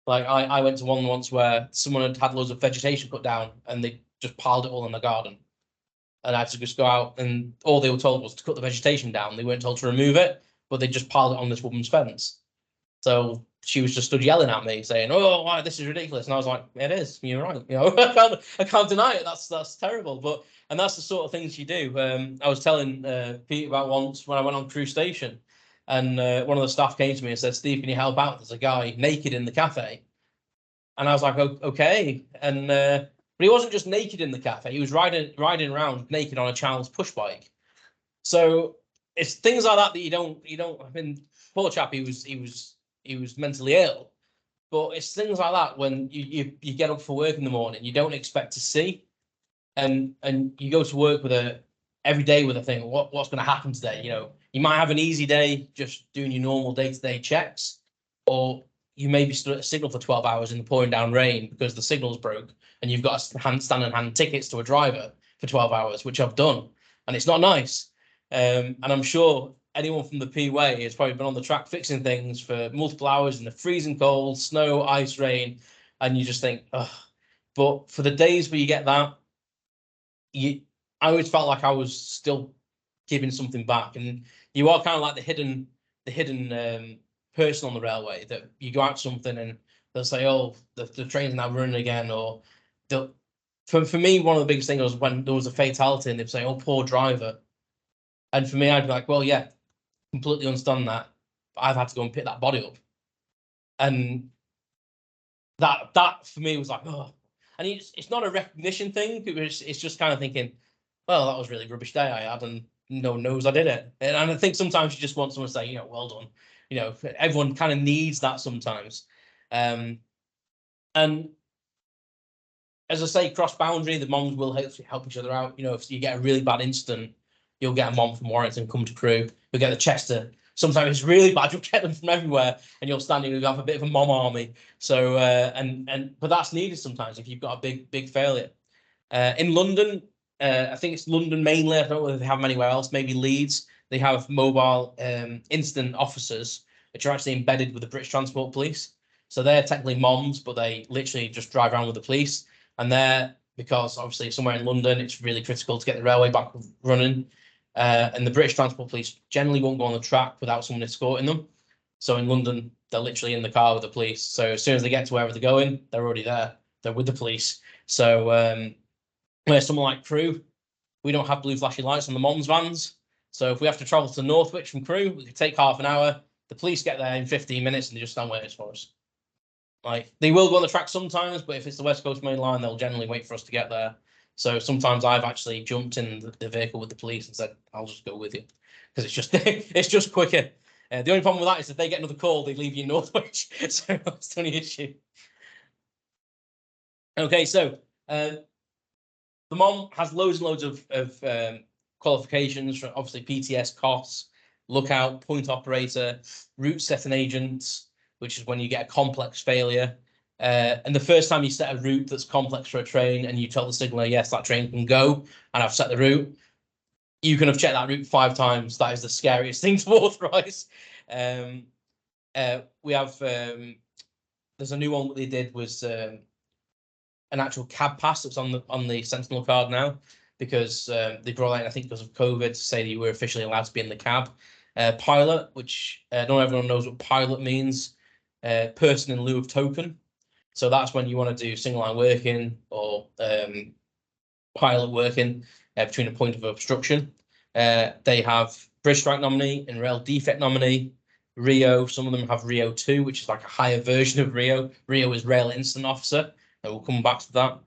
Like I went to one once where someone had loads of vegetation cut down and they just piled it all in the garden. And I had to just go out, and all they were told was to cut the vegetation down. They weren't told to remove it, but they just piled it on this woman's fence. So she was just stood yelling at me, saying, "Oh, why this is ridiculous." And I was like, "It is. You're right. You know, I can't deny it. That's terrible." And that's the sort of things you do. I was telling Pete about once when I went on crew station, and one of the staff came to me and said, "Steve, can you help out? There's a guy naked in the cafe." And I was like, "Okay." And but he wasn't just naked in the cafe. He was riding around naked on a child's push bike. So it's things like that that you don't. I mean, poor chap, he was mentally ill. But it's things like that when you get up for work in the morning, you don't expect to see, and you go to work with every day with a thing. What's going to happen today? You know, you might have an easy day just doing your normal day-to-day checks, or you may be stood at a signal for 12 hours in the pouring down rain because the signal's broke, and you've got to stand and hand tickets to a driver for 12 hours, which I've done, and it's not nice. And I'm sure anyone from the P Way has probably been on the track fixing things for multiple hours in the freezing cold, snow, ice, rain, and you just think, ugh. But for the days where you get that, I always felt like I was still giving something back, and you are kind of like the hidden person on the railway that you go out to something and they'll say, "Oh, the train's now running again," or they'll. For me, one of the biggest things was when there was a fatality and they'd say, "Oh, poor driver," and for me, I'd be like, "Well, yeah, completely understand that. But I've had to go and pick that body up," and that for me was like, oh, and it's not a recognition thing. It's just kind of thinking, well, that was really rubbish day I had, and no one knows I did it. And I think sometimes you just want someone to say, you know, well done. You know, everyone kind of needs that sometimes. And as I say, cross boundary, the MOMs will help each other out. You know, if you get a really bad incident, you'll get a MOM from Warrington come to crew. You'll get the Chester. Sometimes it's really bad. You'll get them from everywhere, and you'll stand and you'll have a bit of a MOM army. So but that's needed sometimes if you've got a big failure. In London, I think it's London mainly. I don't know if they have them anywhere else. Maybe Leeds. They have mobile incident officers, which are actually embedded with the British Transport Police. So they're technically MOMs, but they literally just drive around with the police. And they're, because obviously somewhere in London, it's really critical to get the railway back running. And the British Transport Police generally won't go on the track without someone escorting them. So in London, they're literally in the car with the police. So as soon as they get to wherever they're going, they're already there. They're with the police. So where someone like Crewe, we don't have blue flashing lights on the MOMS vans. So if we have to travel to Northwich from Crewe, we could take half an hour. The police get there in 15 minutes and they just stand waiting for us. Like, they will go on the track sometimes, but if it's the West Coast Main Line, they'll generally wait for us to get there. So sometimes I've actually jumped in the vehicle with the police and said, "I'll just go with you," because it's just it's just quicker. The only problem with that is if they get another call, they leave you in Northwich. So that's the only issue. Okay, so the MOM has loads and loads of qualifications, for obviously PTS, COS, lookout, point operator, route setting agent, which is when you get a complex failure. And the first time you set a route that's complex for a train and you tell the signaller, yes, that train can go, and I've set the route, you can have checked that route 5 times. That is the scariest thing to authorize. We have, there's a new one that they did was an actual cab pass that's on the Sentinel card now, because they brought that in, I think, because of COVID, to say that you were officially allowed to be in the cab. Pilot, which not everyone knows what pilot means. Person in lieu of token. So that's when you want to do single line working or pilot working between a point of obstruction. They have bridge strike nominee and rail defect nominee. Rio, some of them have Rio 2, which is like a higher version of Rio. Rio is rail incident officer, and we'll come back to that.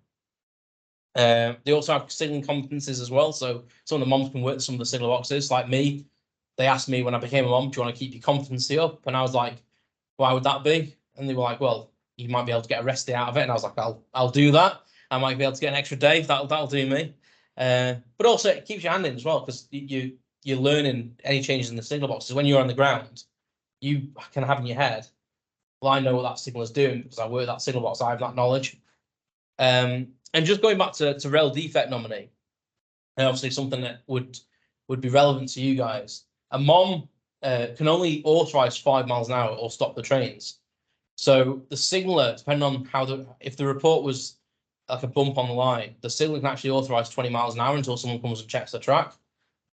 They also have signaling competencies as well. So some of the moms can work some of the signal boxes. Like me, they asked me when I became a mom, do you want to keep your competency up? And I was like, why would that be? And they were like, well, you might be able to get a rest day out of it. And I was like, I'll do that. I might be able to get an extra day. That'll do me. But also it keeps your hand in as well, because you're learning any changes in the signal boxes. When you're on the ground, you can have in your head, well, I know what that signal is doing because I work that signal box. I have that knowledge. And just going back to rail defect nominee, and obviously something that would be relevant to you guys. A mom can only authorize 5 miles an hour or stop the trains. So the signaller, depending on how if the report was like a bump on the line, the signaller can actually authorize 20 miles an hour until someone comes and checks the track.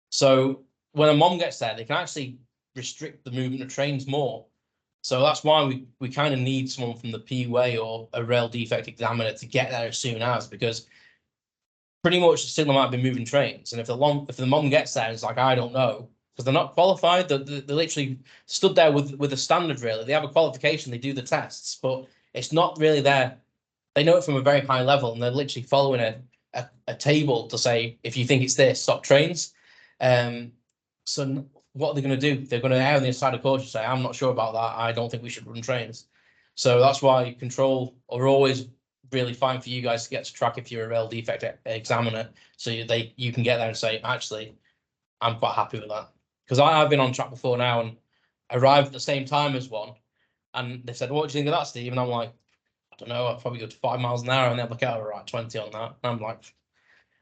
So when a mom gets there, they can actually restrict the movement of trains more. So that's why we kind of need someone from the P-way or a rail defect examiner to get there as soon as, because pretty much the signaller might be moving trains. And if the mom gets there and it's like, I don't know, because they're not qualified, they literally stood there with a standard, really. They have a qualification, they do the tests, but it's not really there. They know it from a very high level, and they're literally following a table to say, if you think it's this, stop trains. So what are they going to do? They're going to err on the side of caution, say, I'm not sure about that. I don't think we should run trains. So that's why control are always really fine for you guys to get to track if you're a rail defect examiner. So you can get there and say, actually, I'm quite happy with that. Because I've been on track before now and arrived at the same time as one. And they said, what do you think of that, Steve? And I'm like, I don't know, I'd probably go to 5 miles an hour. And they're like, oh, right, 20 on that. And I'm like,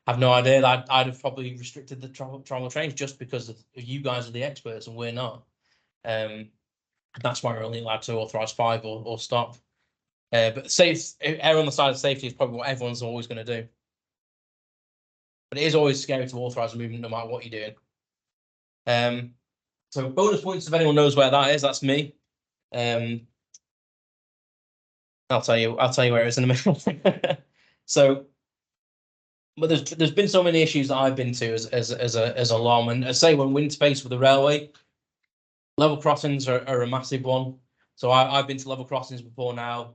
I have no idea. I'd have probably restricted the travel trains just because of you guys are the experts and we're not. That's why we're only allowed to authorize 5 or stop. But err on the side of safety is probably what everyone's always going to do. But it is always scary to authorize a movement no matter what you're doing. So bonus points, if anyone knows where that is, that's me. I'll tell you where it is in a minute. So, but there's been so many issues that I've been to as a LOM, and I say when wind space with the railway, level crossings are a massive one. So I've been to level crossings before now,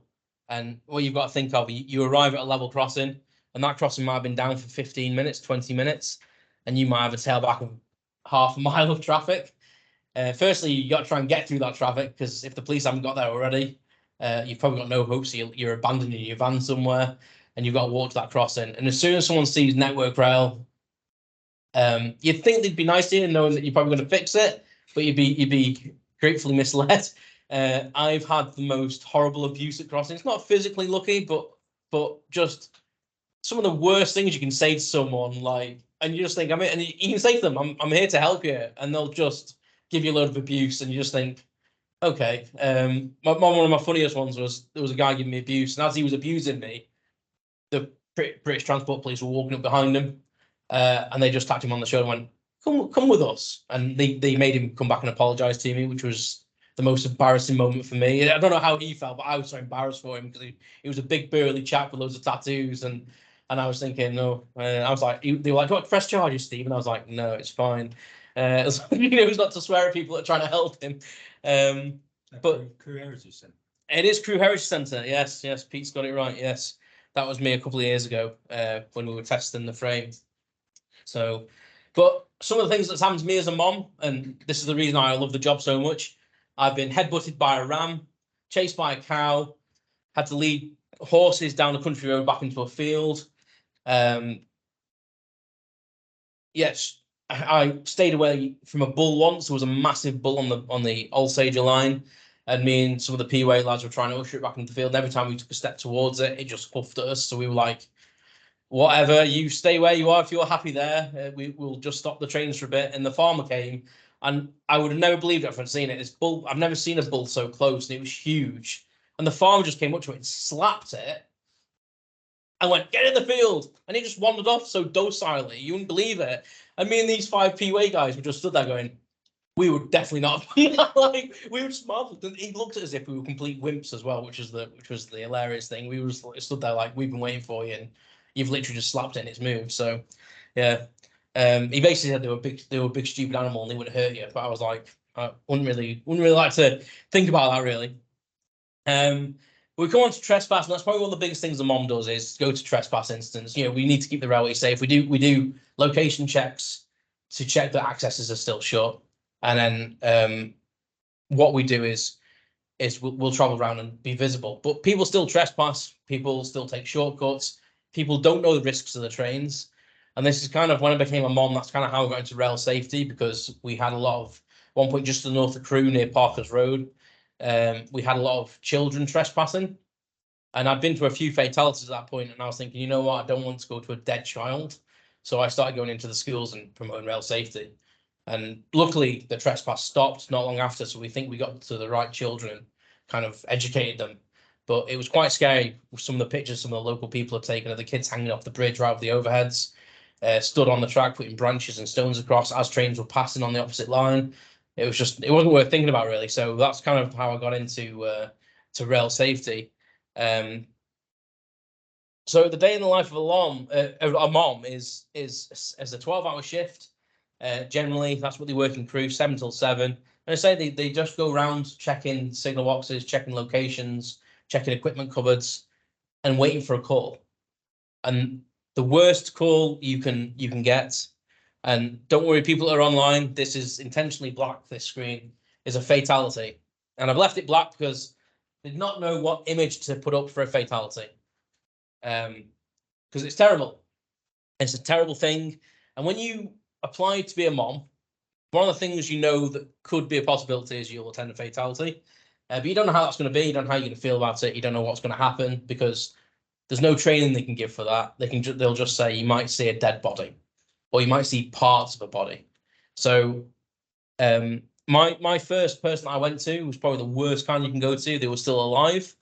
and what you've got to think of, you arrive at a level crossing, and that crossing might have been down for 15 minutes, 20 minutes, and you might have a tailback of half a mile of traffic. Firstly, you got to try and get through that traffic, because if the police haven't got there already, you've probably got no hope. So you're abandoning your van somewhere, and you've got to walk to that crossing. And as soon as someone sees Network Rail, you'd think they'd be nice to you, knowing that you're probably going to fix it, but you'd be gratefully misled. I've had the most horrible abuse at crossings. Not physically lucky, but just some of the worst things you can say to someone, like, and you just think, and you can say to them, I'm here to help you, and they'll just give you a load of abuse, and you just think, okay. One of my funniest ones was, there was a guy giving me abuse, and as he was abusing me, the British Transport Police were walking up behind him, and they just tapped him on the shoulder and went, come with us. And they made him come back and apologize to me, which was the most embarrassing moment for me. I don't know how he felt, but I was so embarrassed for him, because he was a big burly chap with loads of tattoos, and I was thinking, no. I was like, they were like, do you want to press charges, Steve? And I was like, no, it's fine. He's not to swear at people that are trying to help him. But Crew Heritage Centre. It is Crew Heritage Centre. Yes, Pete's got it right. Yes, that was me a couple of years ago when we were testing the frame. So, but some of the things that's happened to me as a mom, and this is the reason I love the job so much. I've been headbutted by a ram, chased by a cow, had to lead horses down a country road back into a field. Yes, I stayed away from a bull once. There was a massive bull on the Old Sager line, and me and some of the P-way lads were trying to usher it back into the field. And every time we took a step towards it, it just huffed at us. So we were like, whatever, you stay where you are. If you're happy there, we'll just stop the trains for a bit. And the farmer came, and I would have never believed it if I'd seen it. This bull, I've never seen a bull so close, and it was huge. And the farmer just came up to it and slapped it. I went, get in the field. And he just wandered off so docilely. You wouldn't believe it. And me and these 5P way guys were just stood there going, we would definitely not like we were just marveled. And he looked at us as if we were complete wimps as well, which was the hilarious thing. We were stood there like, we've been waiting for you, and you've literally just slapped it and it's moved. So yeah. He basically said they were a big stupid animal and they wouldn't hurt you. But I was like, I wouldn't really like to think about that really. We come on to trespass, and that's probably one of the biggest things the MOM does is go to trespass instance. You know, we need to keep the railway safe. We do location checks to check that accesses are still shut. And then what we do is we'll travel around and be visible. But people still trespass. People still take shortcuts. People don't know the risks of the trains. And this is kind of when I became a MOM. That's kind of how I got into rail safety, because we had a lot of one point just to the north of Crewe near Parker's Road. We had a lot of children trespassing. And I'd been to a few fatalities at that point, and I was thinking, you know what, I don't want to go to a dead child. So I started going into the schools and promoting rail safety. And luckily, the trespass stopped not long after. So we think we got to the right children, kind of educated them. But it was quite scary. Some of the pictures some of the local people have taken of the kids hanging off the bridge right over the overheads, stood on the track, putting branches and stones across as trains were passing on the opposite line. It wasn't worth thinking about really. So that's kind of how I got into to rail safety. So the day in the life of a MOM is as a 12-hour shift. Generally, that's what they work in Crewe, 7 till 7. And I say they just go around checking signal boxes, checking locations, checking equipment cupboards, and waiting for a call. And the worst call you can get, and don't worry, people that are online, this is intentionally black, this screen, is a fatality. And I've left it black because I did not know what image to put up for a fatality. Because it's terrible. It's a terrible thing. And when you apply to be a MOM, one of the things you know that could be a possibility is you'll attend a fatality. But you don't know how that's going to be. You don't know how you're going to feel about it. You don't know what's going to happen, because there's no training they can give for that. They'll just say you might see a dead body, or you might see parts of a body. So my first person I went to was probably the worst kind you can go to. They were still alive.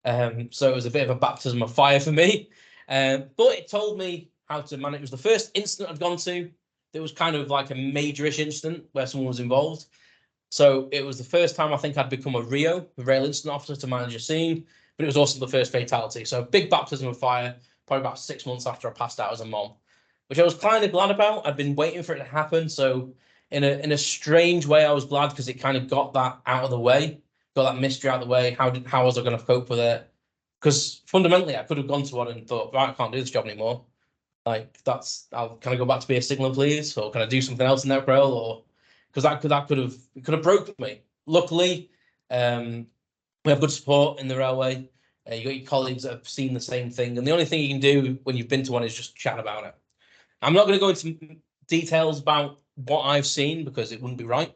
So it was a bit of a baptism of fire for me. But it told me how to manage. It was the first incident I'd gone to. It was kind of like a major-ish incident where someone was involved. So it was the first time I think I'd become a RIO, a rail incident officer, to manage a scene. But it was also the first fatality. So big baptism of fire, probably about 6 months after I passed out as a MOM, which I was kind of glad about. I'd been waiting for it to happen. So in a strange way, I was glad, because it kind of got that out of the way, got that mystery out of the way. How was I going to cope with it? Because fundamentally, I could have gone to one and thought, right, I can't do this job anymore. Like, can I go back to be a signal, please? Or can I do something else in that rail? Or because that could have broken me. Luckily, we have good support in the railway. You got your colleagues that have seen the same thing, and the only thing you can do when you've been to one is just chat about it. I'm not going to go into details about what I've seen, because it wouldn't be right.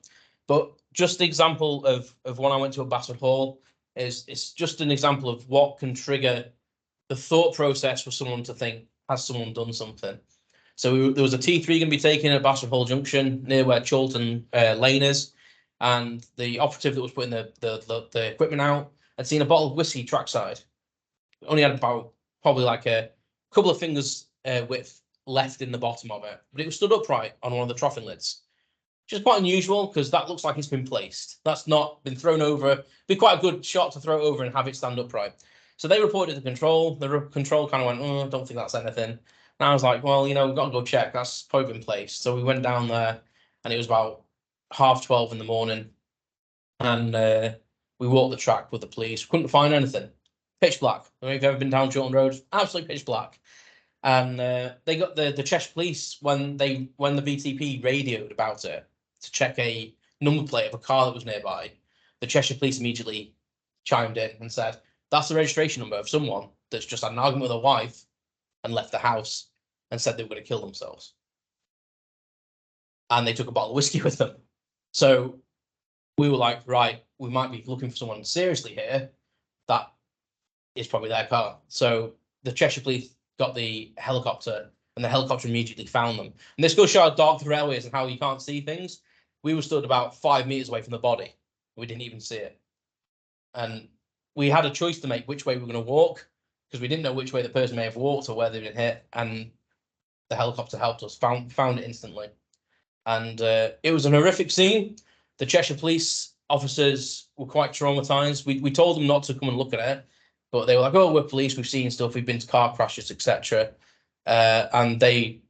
But just the example of when I went to a Basford Hall it's just an example of what can trigger the thought process for someone to think, has someone done something? So there was a T3 going to be taken at Basford Hall Junction near where Chorlton Lane is, and the operative that was putting the equipment out had seen a bottle of whiskey trackside. It only had about probably like a couple of fingers width left in the bottom of it, but it was stood upright on one of the trough lids, which is quite unusual because that looks like it's been placed. That's not been thrown over. It'd be quite a good shot to throw over and have it stand upright. So they reported to control. The control kind of went, oh, I don't think that's anything. And I was like, well, we've got to go check. That's probably been placed. So we went down there, and it was about 12:30 in the morning. And we walked the track with the police. Couldn't find anything. Pitch black. I don't know if you've ever been down Chorlton Road. Absolutely pitch black. And they got the Cheshire police when the VTP radioed about it to check a number plate of a car that was nearby. The Cheshire police immediately chimed in and said, that's the registration number of someone that's just had an argument with a wife and left the house and said they were going to kill themselves. And they took a bottle of whiskey with them. So we were like, right, we might be looking for someone seriously here. That is probably their car. So the Cheshire police got the helicopter, and the helicopter immediately found them. And this goes show how dark the railway is and how you can't see things. We were stood about 5 meters away from the body. We didn't even see it. And we had a choice to make which way we were going to walk, because we didn't know which way the person may have walked or where they'd been hit, and the helicopter helped us, found it instantly. And it was an horrific scene. The Cheshire police officers were quite traumatized. We told them not to come and look at it, but they were like, "Oh, we're police. We've seen stuff. We've been to car crashes, etc." And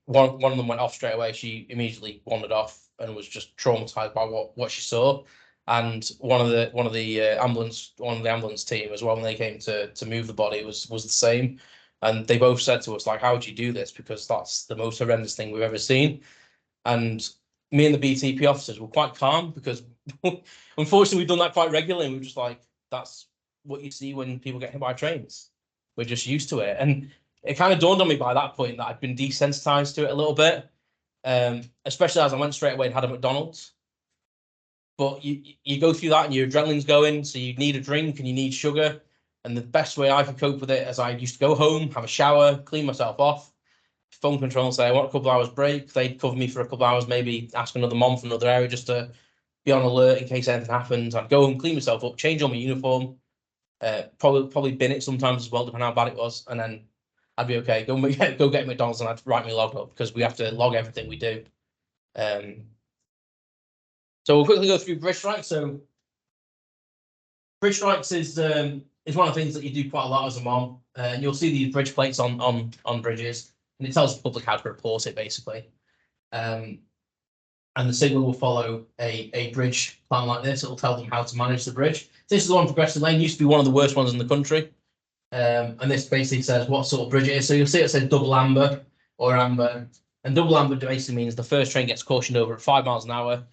one of them went off straight away. She immediately wandered off and was just traumatized by what she saw. And one of the ambulance team as well, when they came to move the body, was the same. And they both said to us, like, "How would you do this? Because that's the most horrendous thing we've ever seen." And me and the BTP officers were quite calm, because unfortunately we've done that quite regularly. And we're just like, that's what you see when people get hit by trains. We're just used to it. And it kind of dawned on me by that point that I'd been desensitized to it a little bit, especially as I went straight away and had a McDonald's. But you go through that and your adrenaline's going, so you need a drink and you need sugar. And the best way I could cope with it is I used to go home, have a shower, clean myself off, phone control and say, "I want a couple of hours break." They'd cover me for a couple of hours, maybe ask another mom from another area just to be on alert in case anything happens. I'd go home, clean myself up, change all my uniform, probably bin it sometimes as well, depending on how bad it was, and then I'd be okay. Go get McDonald's and I'd write my log up, because we have to log everything we do. So we'll quickly go through bridge strikes. So bridge strikes is one of the things that you do quite a lot as a mom. And you'll see these bridge plates on bridges, and it tells the public how to report it, basically. And the signal will follow a bridge plan like this. It'll tell them how to manage the bridge. This is the one for Progressive Lane. Used to be one of the worst ones in the country. And this basically says what sort of bridge it is. So you'll see it says double amber or amber. And double amber basically means the first train gets cautioned over at 5 miles an hour,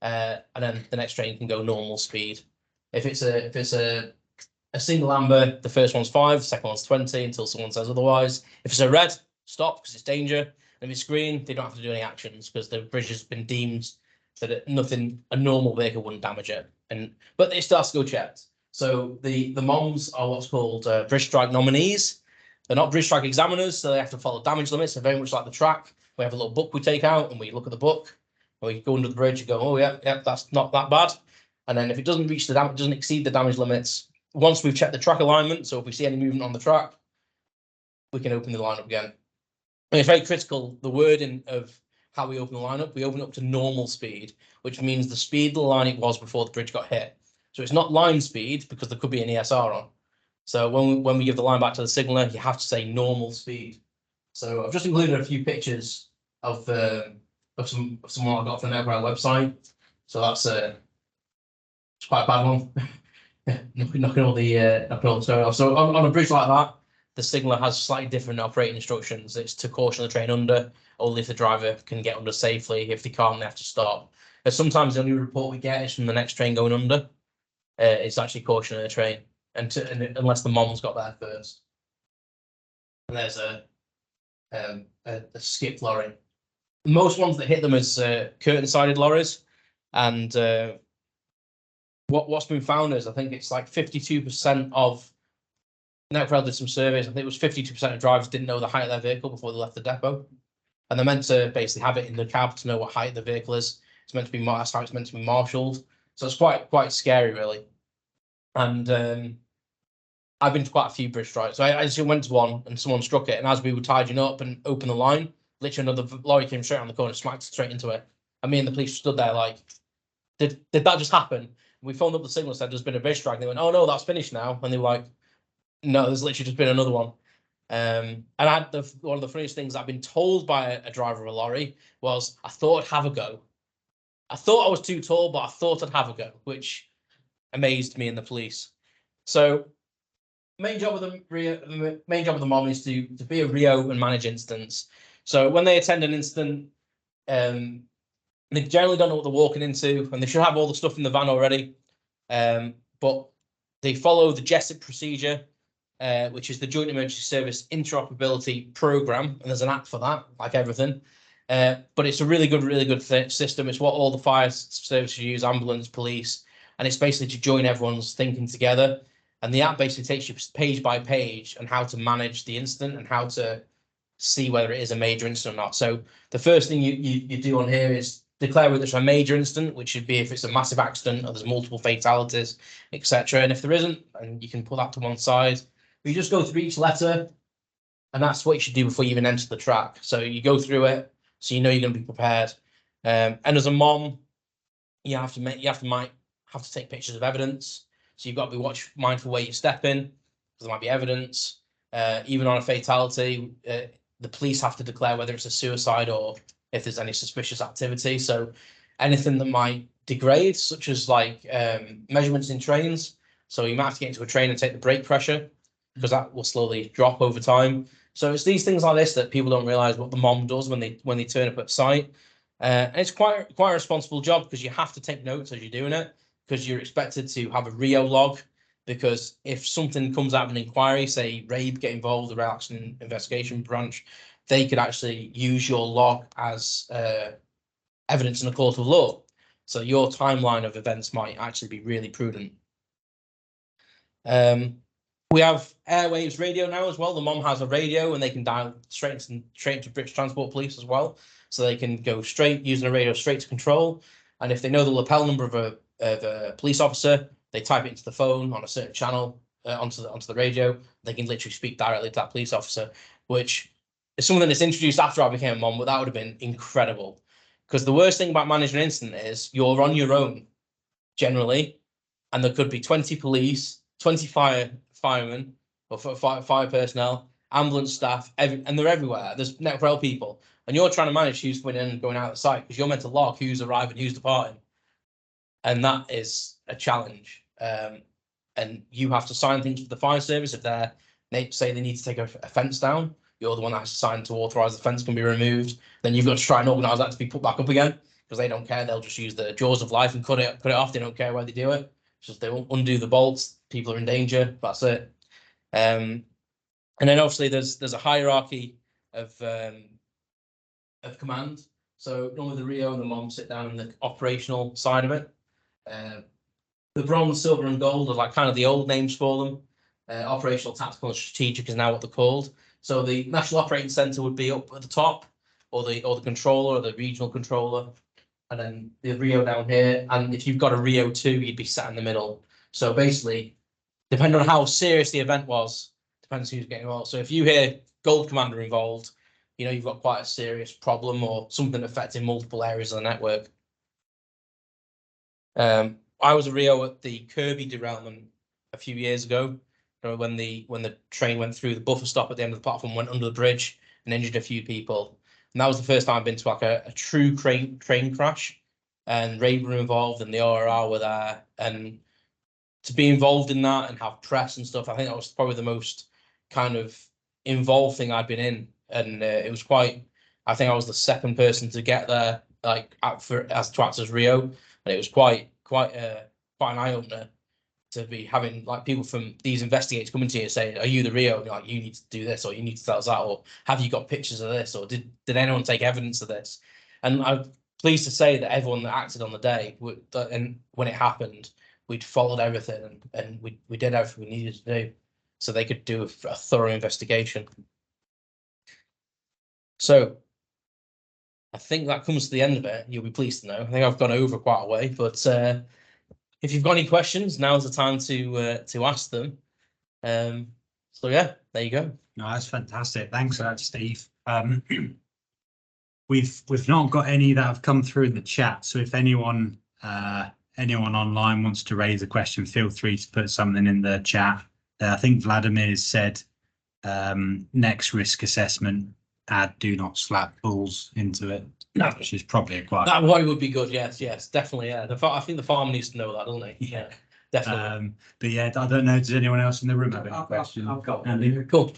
and then the next train can go normal speed. If it's a single amber, the first one's 5, the second one's 20 until someone says otherwise. If it's a red, stop, because it's danger. And if it's green, they don't have to do any actions, because the bridge has been deemed that a normal vehicle wouldn't damage it. But it still has to go checked. So the MOMs are what's called bridge strike nominees. They're not bridge strike examiners, so they have to follow damage limits. They're very much like the track. We have a little book we take out, and we look at the book, and we go under the bridge and go, "Oh yeah, that's not that bad." And then if it doesn't reach doesn't exceed the damage limits, once we've checked the track alignment, so if we see any movement on the track, we can open the lineup again. And it's very critical, the wording of how we open the lineup. We open up to normal speed, which means the speed of the line it was before the bridge got hit. So it's not line speed, because there could be an ESR on. So when we give the line back to the signaller, you have to say normal speed. So I've just included a few pictures of someone I got from the Network website. So that's it's quite a bad one. knocking all the story off. So on a bridge like that, the signaller has slightly different operating instructions. It's to caution the train under, only if the driver can get under safely. If they can't, they have to stop. And sometimes the only report we get is from the next train going under. It's actually cautioning the train, unless the MOM's got there first. And there's a skip lorry. Most ones that hit them is curtain-sided lorries, and what's been found is, I think it's like 52% of, Network did some surveys, I think it was 52% of drivers didn't know the height of their vehicle before they left the depot. And they're meant to basically have it in the cab to know what height the vehicle is. It's meant to be, that's how it's meant to be marshaled. So it's quite scary, really. And I've been to quite a few bridge strikes. So I just went to one and someone struck it. And as we were tidying up and opened the line, literally another lorry came straight on the corner, smacked straight into it. And me and the police stood there like, did that just happen? And we phoned up the signal, said there's been a bridge strike. And they went, "Oh no, that's finished now." And they were like, "No, there's literally just been another one." And I had one of the funniest things I've been told by a driver of a lorry was, "I thought I'd have a go. I thought I was too tall, but I thought I'd have a go," which amazed me and the police. So main job of the MOM is to be a Rio and manage incidents. So when they attend an incident, they generally don't know what they're walking into, and they should have all the stuff in the van already. But they follow the JESIP procedure, which is the Joint Emergency Service Interoperability Program, and there's an app for that, like everything. But it's a really good system. It's what all the fire services use, ambulance, police, and it's basically to join everyone's thinking together. And the app basically takes you page by page on how to manage the incident and how to see whether it is a major incident or not. So the first thing you do on here is declare whether it's a major incident, which should be if it's a massive accident or there's multiple fatalities, etc. And if there isn't, and you can put that to one side. You just go through each letter, and that's what you should do before you even enter the track. So you go through it, so you know you're going to be prepared. And as a mom, you have to take pictures of evidence. So you've got to be mindful where you step in, because there might be evidence. Even on a fatality, the police have to declare whether it's a suicide or if there's any suspicious activity. So anything that might degrade, such as like measurements in trains. So you might have to get into a train and take the brake pressure, because that will slowly drop over time. So it's these things like this that people don't realize what the mom does when they turn up at site. And it's quite a responsible job, because you have to take notes as you're doing it, because you're expected to have a Rio log. Because if something comes out of an inquiry, say RAIB get involved, the Rail Accident Investigation Branch, they could actually use your log as evidence in a court of law. So your timeline of events might actually be really prudent. We have airwaves radio now as well. The mom has a radio, and they can dial straight into British Transport Police as well. So they can go straight, using a radio, straight to control. And if they know the lapel number of a police officer, they type it into the phone on a certain channel, onto the radio. They can literally speak directly to that police officer, which is something that's introduced after I became a mom, but that would have been incredible. Because the worst thing about managing an incident is you're on your own, generally, and there could be 20 police, 20 firemen, or fire personnel, ambulance staff, and they're everywhere. There's network rail people, and you're trying to manage who's coming in and going out of the site, because you're meant to log who's arriving, who's departing, and that is a challenge. And you have to sign things for the fire service if they say they need to take a fence down. You're the one that has to sign to authorise the fence can be removed. Then you've got to try and organise that to be put back up again, because they don't care. They'll just use the jaws of life and cut it off. They don't care where they do it. It's just they won't undo the bolts. People are in danger. That's it. And then obviously there's a hierarchy of command. So normally the Rio and the mom sit down in the operational side of it. The bronze, silver, and gold are like kind of the old names for them. Operational, tactical, and strategic is now what they're called. So the National Operating Centre would be up at the top, or the controller, or the regional controller, and then the Rio down here. And if you've got a Rio 2, you'd be sat in the middle. So basically, depending on how serious the event was, depends who's getting involved. So if you hear Gold Commander involved, you know you've got quite a serious problem or something affecting multiple areas of the network. I was a Rio at the Kirby derailment a few years ago, when the train went through the buffer stop at the end of the platform, went under the bridge and injured a few people. And that was the first time I've been to like a true train crash, and RAIB were involved and the ORR were there. And to be involved in that and have press and stuff, I think that was probably the most kind of involved thing I'd been in. And it was quite, I think I was the second person to get there, like to act as Rio. And it was quite an eye opener to be having like people from these investigators coming to you and saying, "Are you the Rio?" And you're like, "You need to do this, or you need to tell us that, or have you got pictures of this, or did anyone take evidence of this?" And I'm pleased to say that everyone that acted on the day, and when it happened, we'd followed everything, and we did everything we needed to do, so they could do a thorough investigation. So I think that comes to the end of it. You'll be pleased to know. I think I've gone over quite a way, but if you've got any questions, now's the time to ask them. So yeah, there you go. No, that's fantastic. Thanks for that, Steve. We've not got any that have come through in the chat. So if anyone online wants to raise a question, feel free to put something in the chat. I think Vladimir said next risk assessment, add do not slap bulls into it, which is probably a quite. That would be good. Yes, definitely. Yeah, I think the farmer needs to know that, doesn't he? Yeah, definitely. But yeah, I don't know. Does anyone else in the room have any questions? I've got Andy? Cool.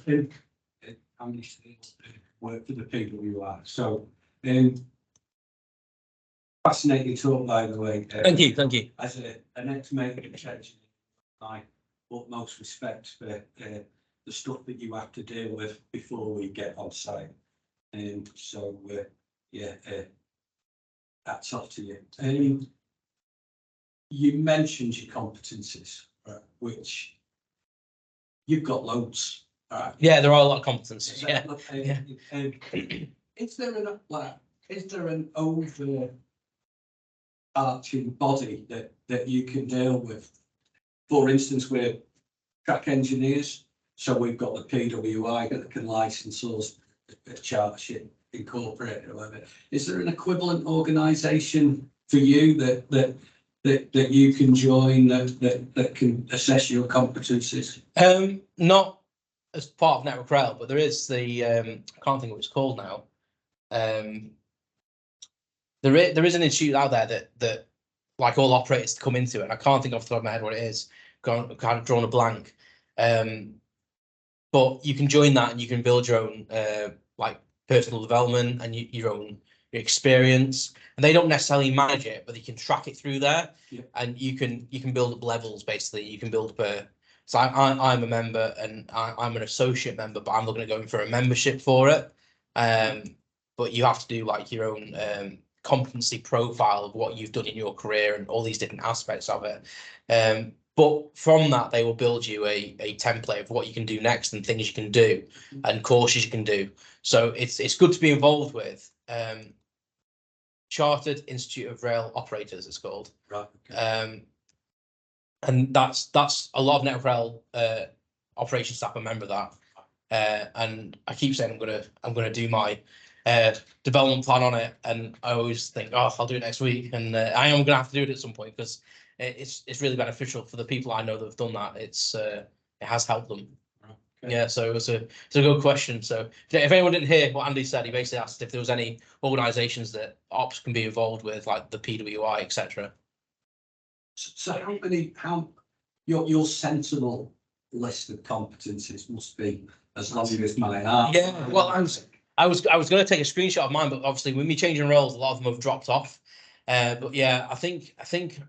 I'm used to work for the PWR. So, fascinating talk, by the way. Thank you. As an ex-mate, my utmost respect for the stuff that you have to deal with before we get on site. And so, that's off to you. You mentioned your competencies, which you've got loads. Yeah, there are a lot of competencies. Yeah. Is there an overarching body that you can deal with? For instance, we're track engineers. So we've got the PWI that can license us, a chartership incorporated or whatever. Is there an equivalent organisation for you that you can join that can assess your competencies? Not as part of Network Rail, but there is the I can't think of what it's called now. There is an institute out there that like all operators to come into it. And I can't think off the top of my head what it is. Kind of drawn a blank. But you can join that and you can build your own like personal development and your own experience. And they don't necessarily manage it, but they can track it through there. Yeah. And you can build up levels basically. You can build up a. So I'm a member and I'm an associate member, but I'm looking at going for a membership for it. But you have to do like your own competency profile of what you've done in your career and all these different aspects of it. But from that, they will build you a template of what you can do next and things you can do and courses you can do. So it's good to be involved with. Chartered Institute of Rail Operators, it's called. Right. Okay. And that's a lot of Network Rail operation staff are a member of that. And I keep saying I'm gonna do my development plan on it, and I always think, oh, I'll do it next week, and I am gonna have to do it at some point because it's really beneficial for the people I know that have done that. It has helped them. Okay. Yeah, so it's a good question. So if anyone didn't hear what Andy said, he basically asked if there was any organisations that ops can be involved with, like the PWI, etc. So how your sensible list of competencies must be as long as mine are. Yeah, well, I was going to take a screenshot of mine, but obviously with me changing roles, a lot of them have dropped off. But yeah, I think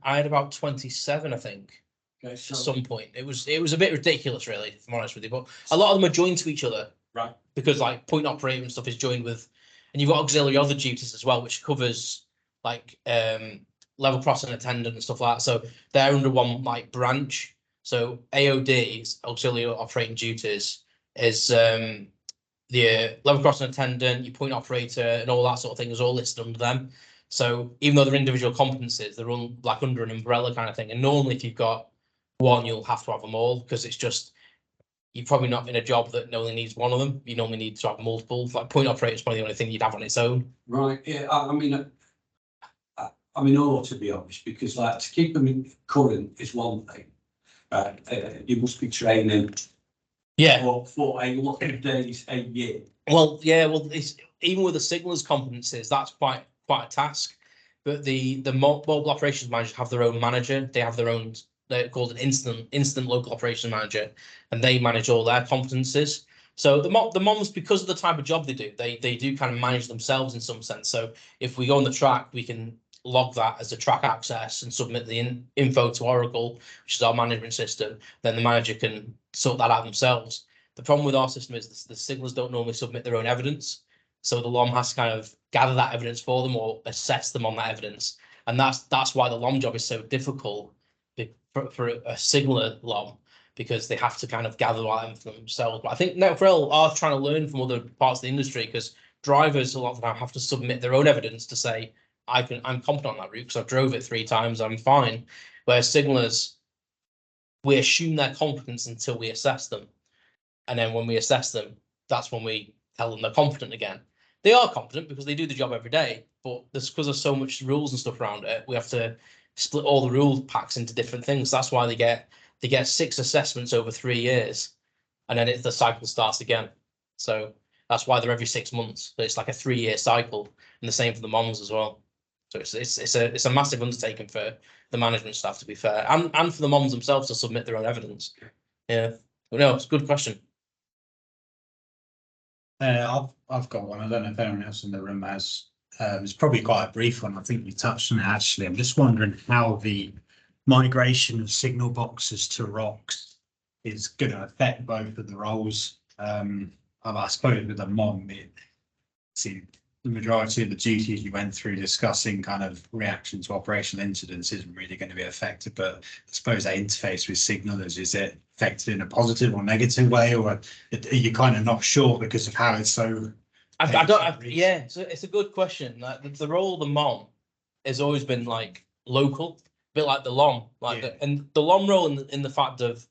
I had about 27. I think Okay, at so some point it was a bit ridiculous, really, if I'm honest with you. But a lot of them are joined to each other, right. because like point operator and stuff is joined with, and you've got auxiliary other duties as well, which covers like level crossing attendant and stuff like that. So they're under one like branch. So AOD, auxiliary operating duties, is the level crossing attendant, your point operator, and all that sort of thing is all listed under them. So even though they're individual competencies, they're all like under an umbrella kind of thing. And normally, if you've got one, you'll have to have them all because it's just you're probably not in a job that only needs one of them. You normally need to have multiple. Like point operator is probably the only thing you'd have on its own. Right. Yeah. I mean, all to be honest, because like to keep them current is one thing. You must be training. Yeah. For a lot of days a year. Well, yeah. Well, it's even with the signalers competencies, that's quite a task. But the mobile operations managers have their own manager. They have their own. They're called an instant local operations manager, and they manage all their competencies. So the MOMs, because of the type of job they do kind of manage themselves in some sense. So if we go on the track, we can log that as a track access and submit the info to Oracle, which is our management system. Then the manager can sort that out themselves. The problem with our system is the signalers don't normally submit their own evidence. So the LOM has to kind of gather that evidence for them or assess them on that evidence. And that's why the LOM job is so difficult for a signaler LOM, because they have to kind of gather all that information themselves. But I think Network Rail are trying to learn from other parts of the industry, because drivers a lot of the time have to submit their own evidence to say, I'm competent on that route because I've drove it 3 times, I'm fine. Whereas signalers, we assume their competence until we assess them. And then when we assess them, that's when we tell them they're competent again. They are competent because they do the job every day, but because there's so much rules and stuff around it, we have to split all the rule packs into different things. That's why they get 6 assessments over 3 years, and then the cycle starts again. So that's why they're every 6 months. So it's like a 3-year cycle, and the same for the MOMs as well. So it's a massive undertaking for the management staff, to be fair, and for the MOMs themselves to submit their own evidence. Yeah, but no, it's a good question. I've got one. I don't know if anyone else in the room has. It's probably quite a brief one. I think you touched on it actually. I'm just wondering how the migration of signal boxes to ROCs is going to affect both of the roles. I suppose with the MOM, see the majority of the duties you went through discussing kind of reaction to operational incidents isn't really going to be affected, but I suppose that interface with signalers, is it affected in a positive or negative way, or are you kind of not sure because of how it's so? Yeah, so it's a good question. Like the role of the MOM has always been like local, a bit like the LOM, and the LOM role in the fact of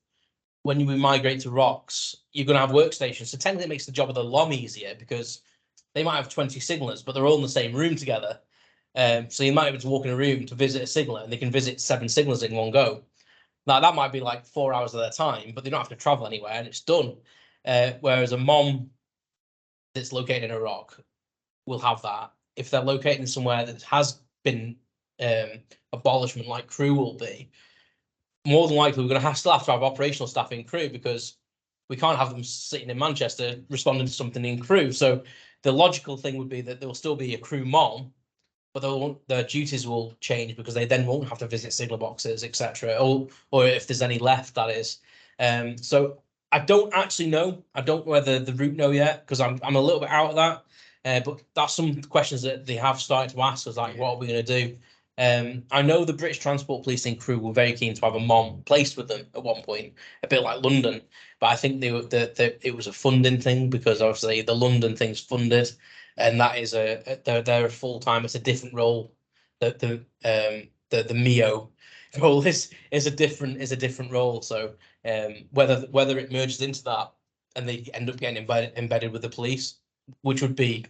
when we migrate to rocks, you're going to have workstations. So technically, it makes the job of the LOM easier because they might have 20 signallers, but they're all in the same room together. So you might be able to walk in a room to visit a signaller, and they can visit 7 signallers in one go. Now that might be like 4 hours of their time, but they don't have to travel anywhere, and it's done. Whereas a MOM that's located in a rock will have that. If they're located in somewhere that has been abolishment, like crew will be, more than likely we're going to still have to have operational staff in crew, because we can't have them sitting in Manchester responding to something in crew. So the logical thing would be that there will still be a crew MOM, but their duties will change because they then won't have to visit signal boxes, etc. Or if there's any left, that is. So I don't actually know. I don't know whether the route know yet, because I'm a little bit out of that. But that's some questions that they have started to ask us, like, what are we going to do? I know the British Transport Policing crew were very keen to have a MOM placed with them at one point, a bit like London. But I think it was a funding thing, because obviously the London thing's funded, and that is they're a full time. It's a different role. The MEO role is a different role. So whether it merges into that and they end up getting embedded with the police, which would be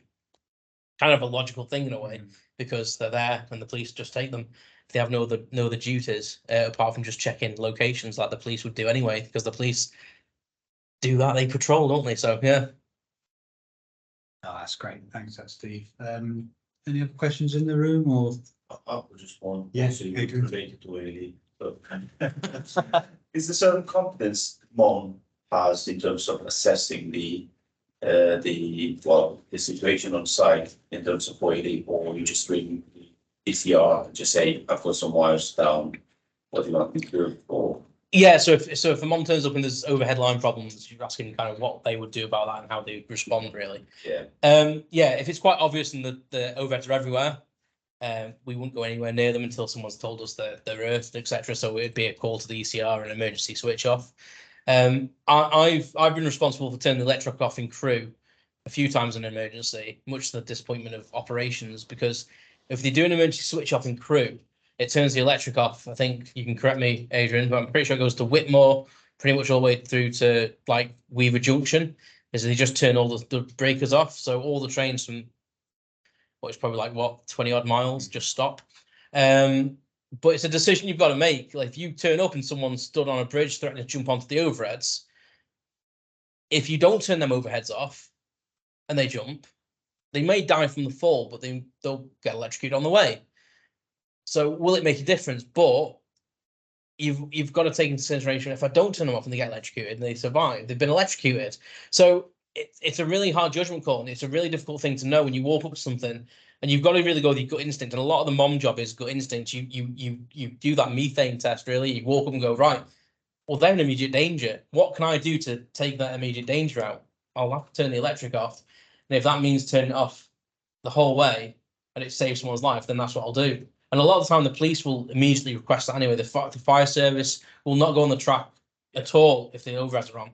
kind of a logical thing in a way, because they're there and the police just take them. They have no other duties apart from just checking locations like the police would do anyway, because the police do that. They patrol, don't they? So yeah. Oh, that's great. Thanks, that's Steve. Any other questions in the room, or? Just one. Yeah, So you okay. related to AD. But is there certain confidence MOM has in terms of assessing the situation on site in terms of OAD, or you just ring the DCR and just say, I've got some wires down, what do you want me to do? Or Yeah, so if the MOM turns up and there's overhead line problems, you're asking kind of what they would do about that and how they would respond, really. yeah. Yeah, if it's quite obvious and the overheads are everywhere, we wouldn't go anywhere near them until someone's told us that they're earthed, etc. So it'd be a call to the ECR and emergency switch off. I've been responsible for turning the electric off in crew a few times in an emergency, much to the disappointment of operations, because if they do an emergency switch off in crew, it turns the electric off. I think you can correct me, Adrian, but I'm pretty sure it goes to Whitmore, pretty much all the way through to like Weaver Junction, is they just turn all the breakers off. So all the trains from it's probably like 20 odd miles just stop. But it's a decision you've got to make. Like if you turn up and someone's stood on a bridge threatening to jump onto the overheads, if you don't turn them overheads off and they jump, they may die from the fall, but they'll get electrocuted on the way. So will it make a difference? But you've got to take into consideration, if I don't turn them off and they get electrocuted and they survive, they've been electrocuted. So it's a really hard judgment call, and it's a really difficult thing to know when you walk up to something, and you've got to really go with your gut instinct. And a lot of the MOM job is gut instinct. You do that methane test, really. You walk up and go, right, well, they're in immediate danger. What can I do to take that immediate danger out? I'll have to turn the electric off. And if that means turning it off the whole way and it saves someone's life, then that's what I'll do. And a lot of the time, the police will immediately request that anyway. The fire service will not go on the track at all if the overheads are on.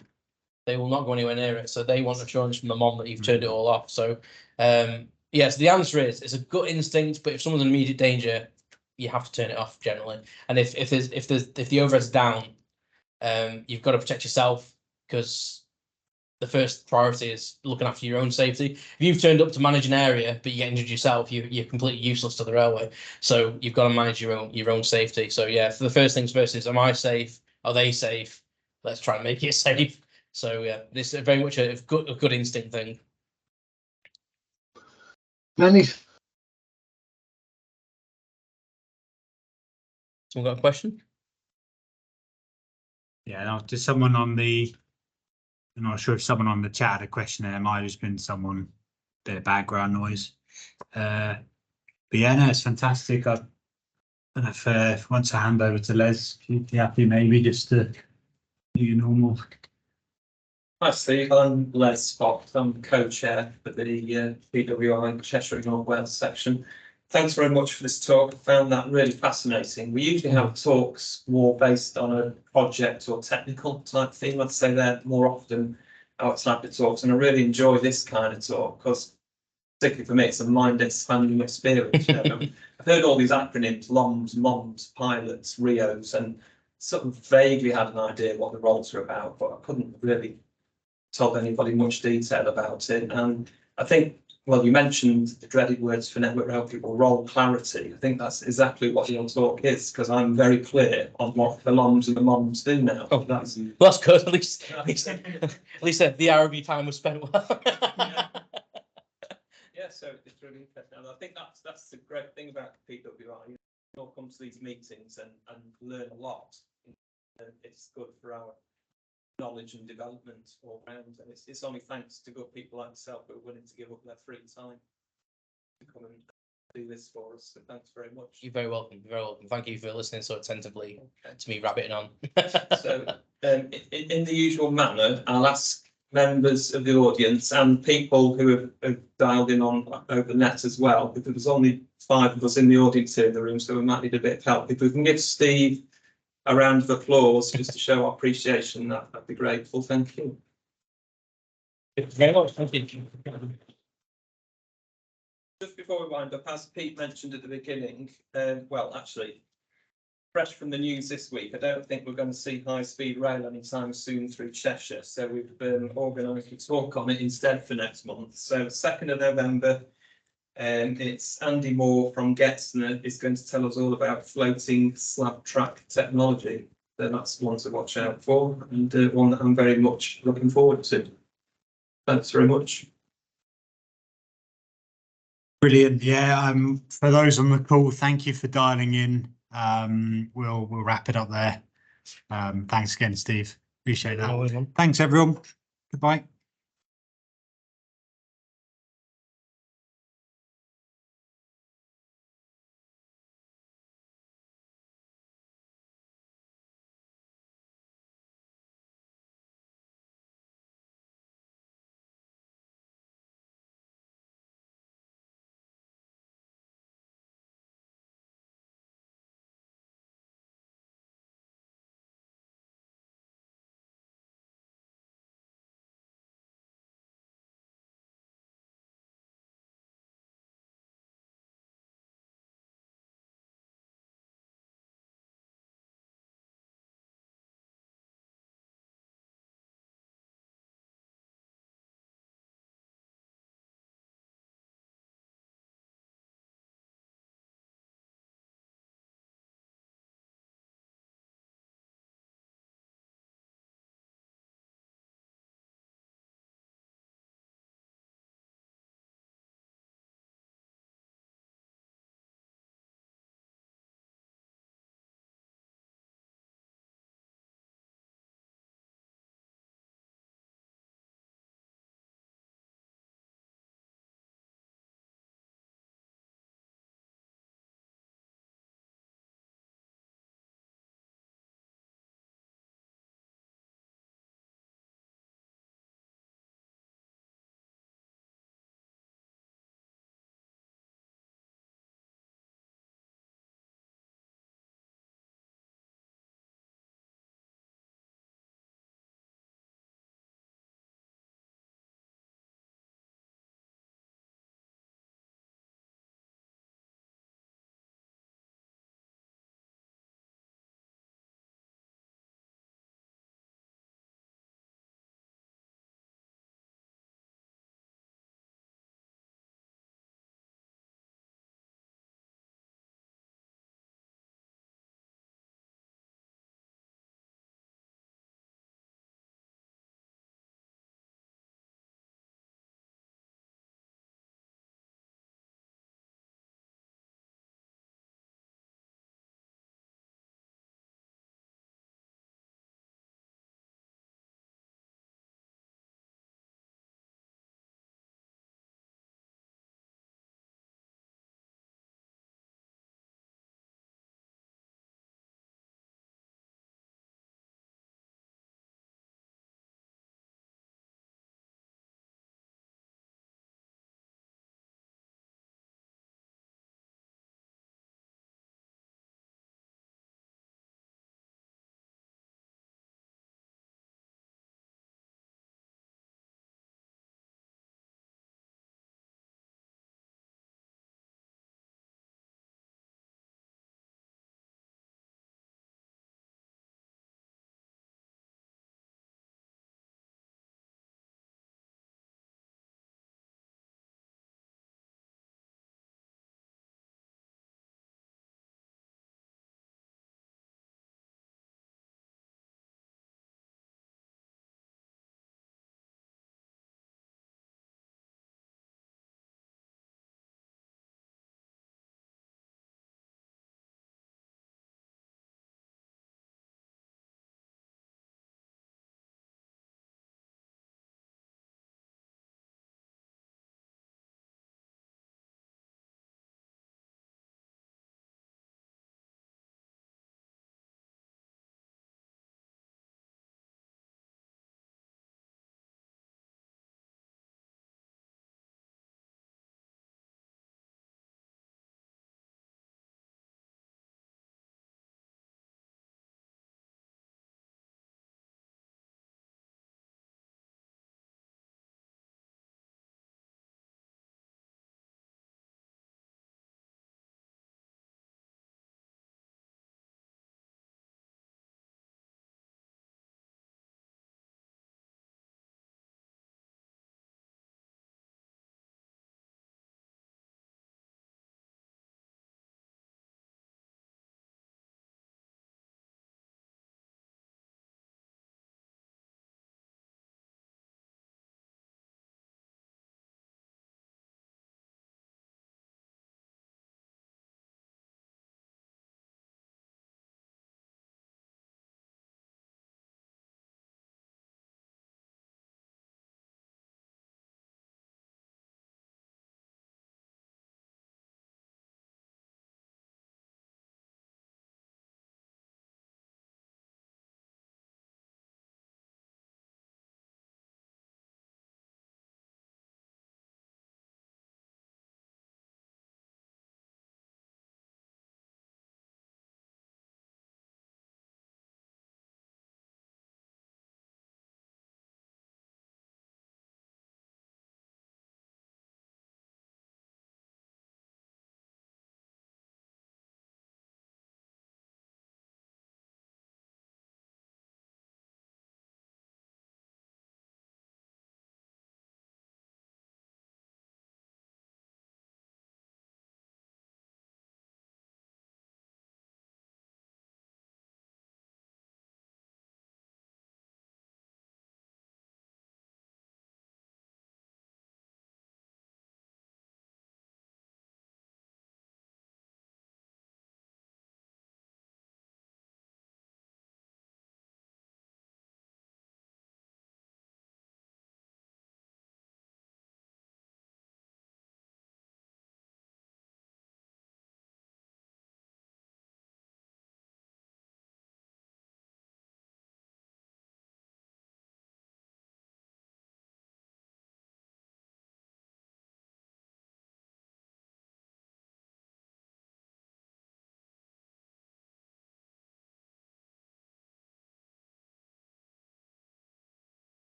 They will not go anywhere near it. So they want assurance from the MOM that you've turned it all off. So, yes, the answer is it's a gut instinct. But if someone's in immediate danger, you have to turn it off generally. And if the overhead's down, you've got to protect yourself, because the first priority is looking after your own safety. If you've turned up to manage an area but you get injured yourself, you're completely useless to the railway. So you've got to manage your own safety. So yeah, for the first things first is, am I safe? Are they safe? Let's try and make it safe. So yeah, this is very much a good instinct thing. Many. Someone got a question? Yeah, no, just someone on the. I'm not sure if someone on the chat had a question there. Might have just been someone, bit of background noise. But yeah, no, it's fantastic. I don't know if once I hand over to Les, if you'd be happy maybe just to do your normal. Hi Steve, I'm Les Scott. I'm co-chair for the PWI Cheshire North Wales section. Thanks very much for this talk. I found that really fascinating. We usually have talks more based on a project or technical type theme. I'd say they're more often our type of talks, and I really enjoy this kind of talk because, particularly for me, it's a mind-expanding experience. You know? I've heard all these acronyms: LOMs, MOMs, pilots, RIOs, and sort of vaguely had an idea what the roles were about, but I couldn't really tell anybody much detail about it. And I think, well, you mentioned the dreaded words for Network Rail people, role clarity. I think that's exactly what your talk is, because I'm very clear on what the LOMs and the MOMs do now. Oh, that's Well, that's good. At least the Arabic time was spent well. Yeah, so it's really interesting. And I think that's the great thing about PWI. You all come to these meetings and learn a lot. And it's good for our knowledge and development all round. And it's only thanks to good people like yourself who are willing to give up their free time to come and do this for us. So thanks very much. You're very welcome. You're very welcome. Thank you for listening so attentively Okay. to me rabbiting on. So in the usual manner, I'll ask members of the audience and people who have dialed in on over the net as well, because there's only 5 of us in the audience here in the room, so we might need a bit of help. If we can give Steve a round of applause just to show our appreciation, that'd be grateful. Thank you. Thank you very much. Thank you. Just before we wind up, as Pete mentioned at the beginning, well, actually, fresh from the news this week, I don't think we're going to see high-speed rail anytime soon through Cheshire. So we've organised a talk on it instead for next month. So 2nd of November, it's Andy Moore from Getzner is going to tell us all about floating slab track technology. So that's one to watch out for, and one that I'm very much looking forward to. Thanks very much. Brilliant. Yeah. For those on the call, thank you for dialing in. We'll wrap it up there. Thanks again, Steve. Appreciate that. Thanks, everyone. Goodbye.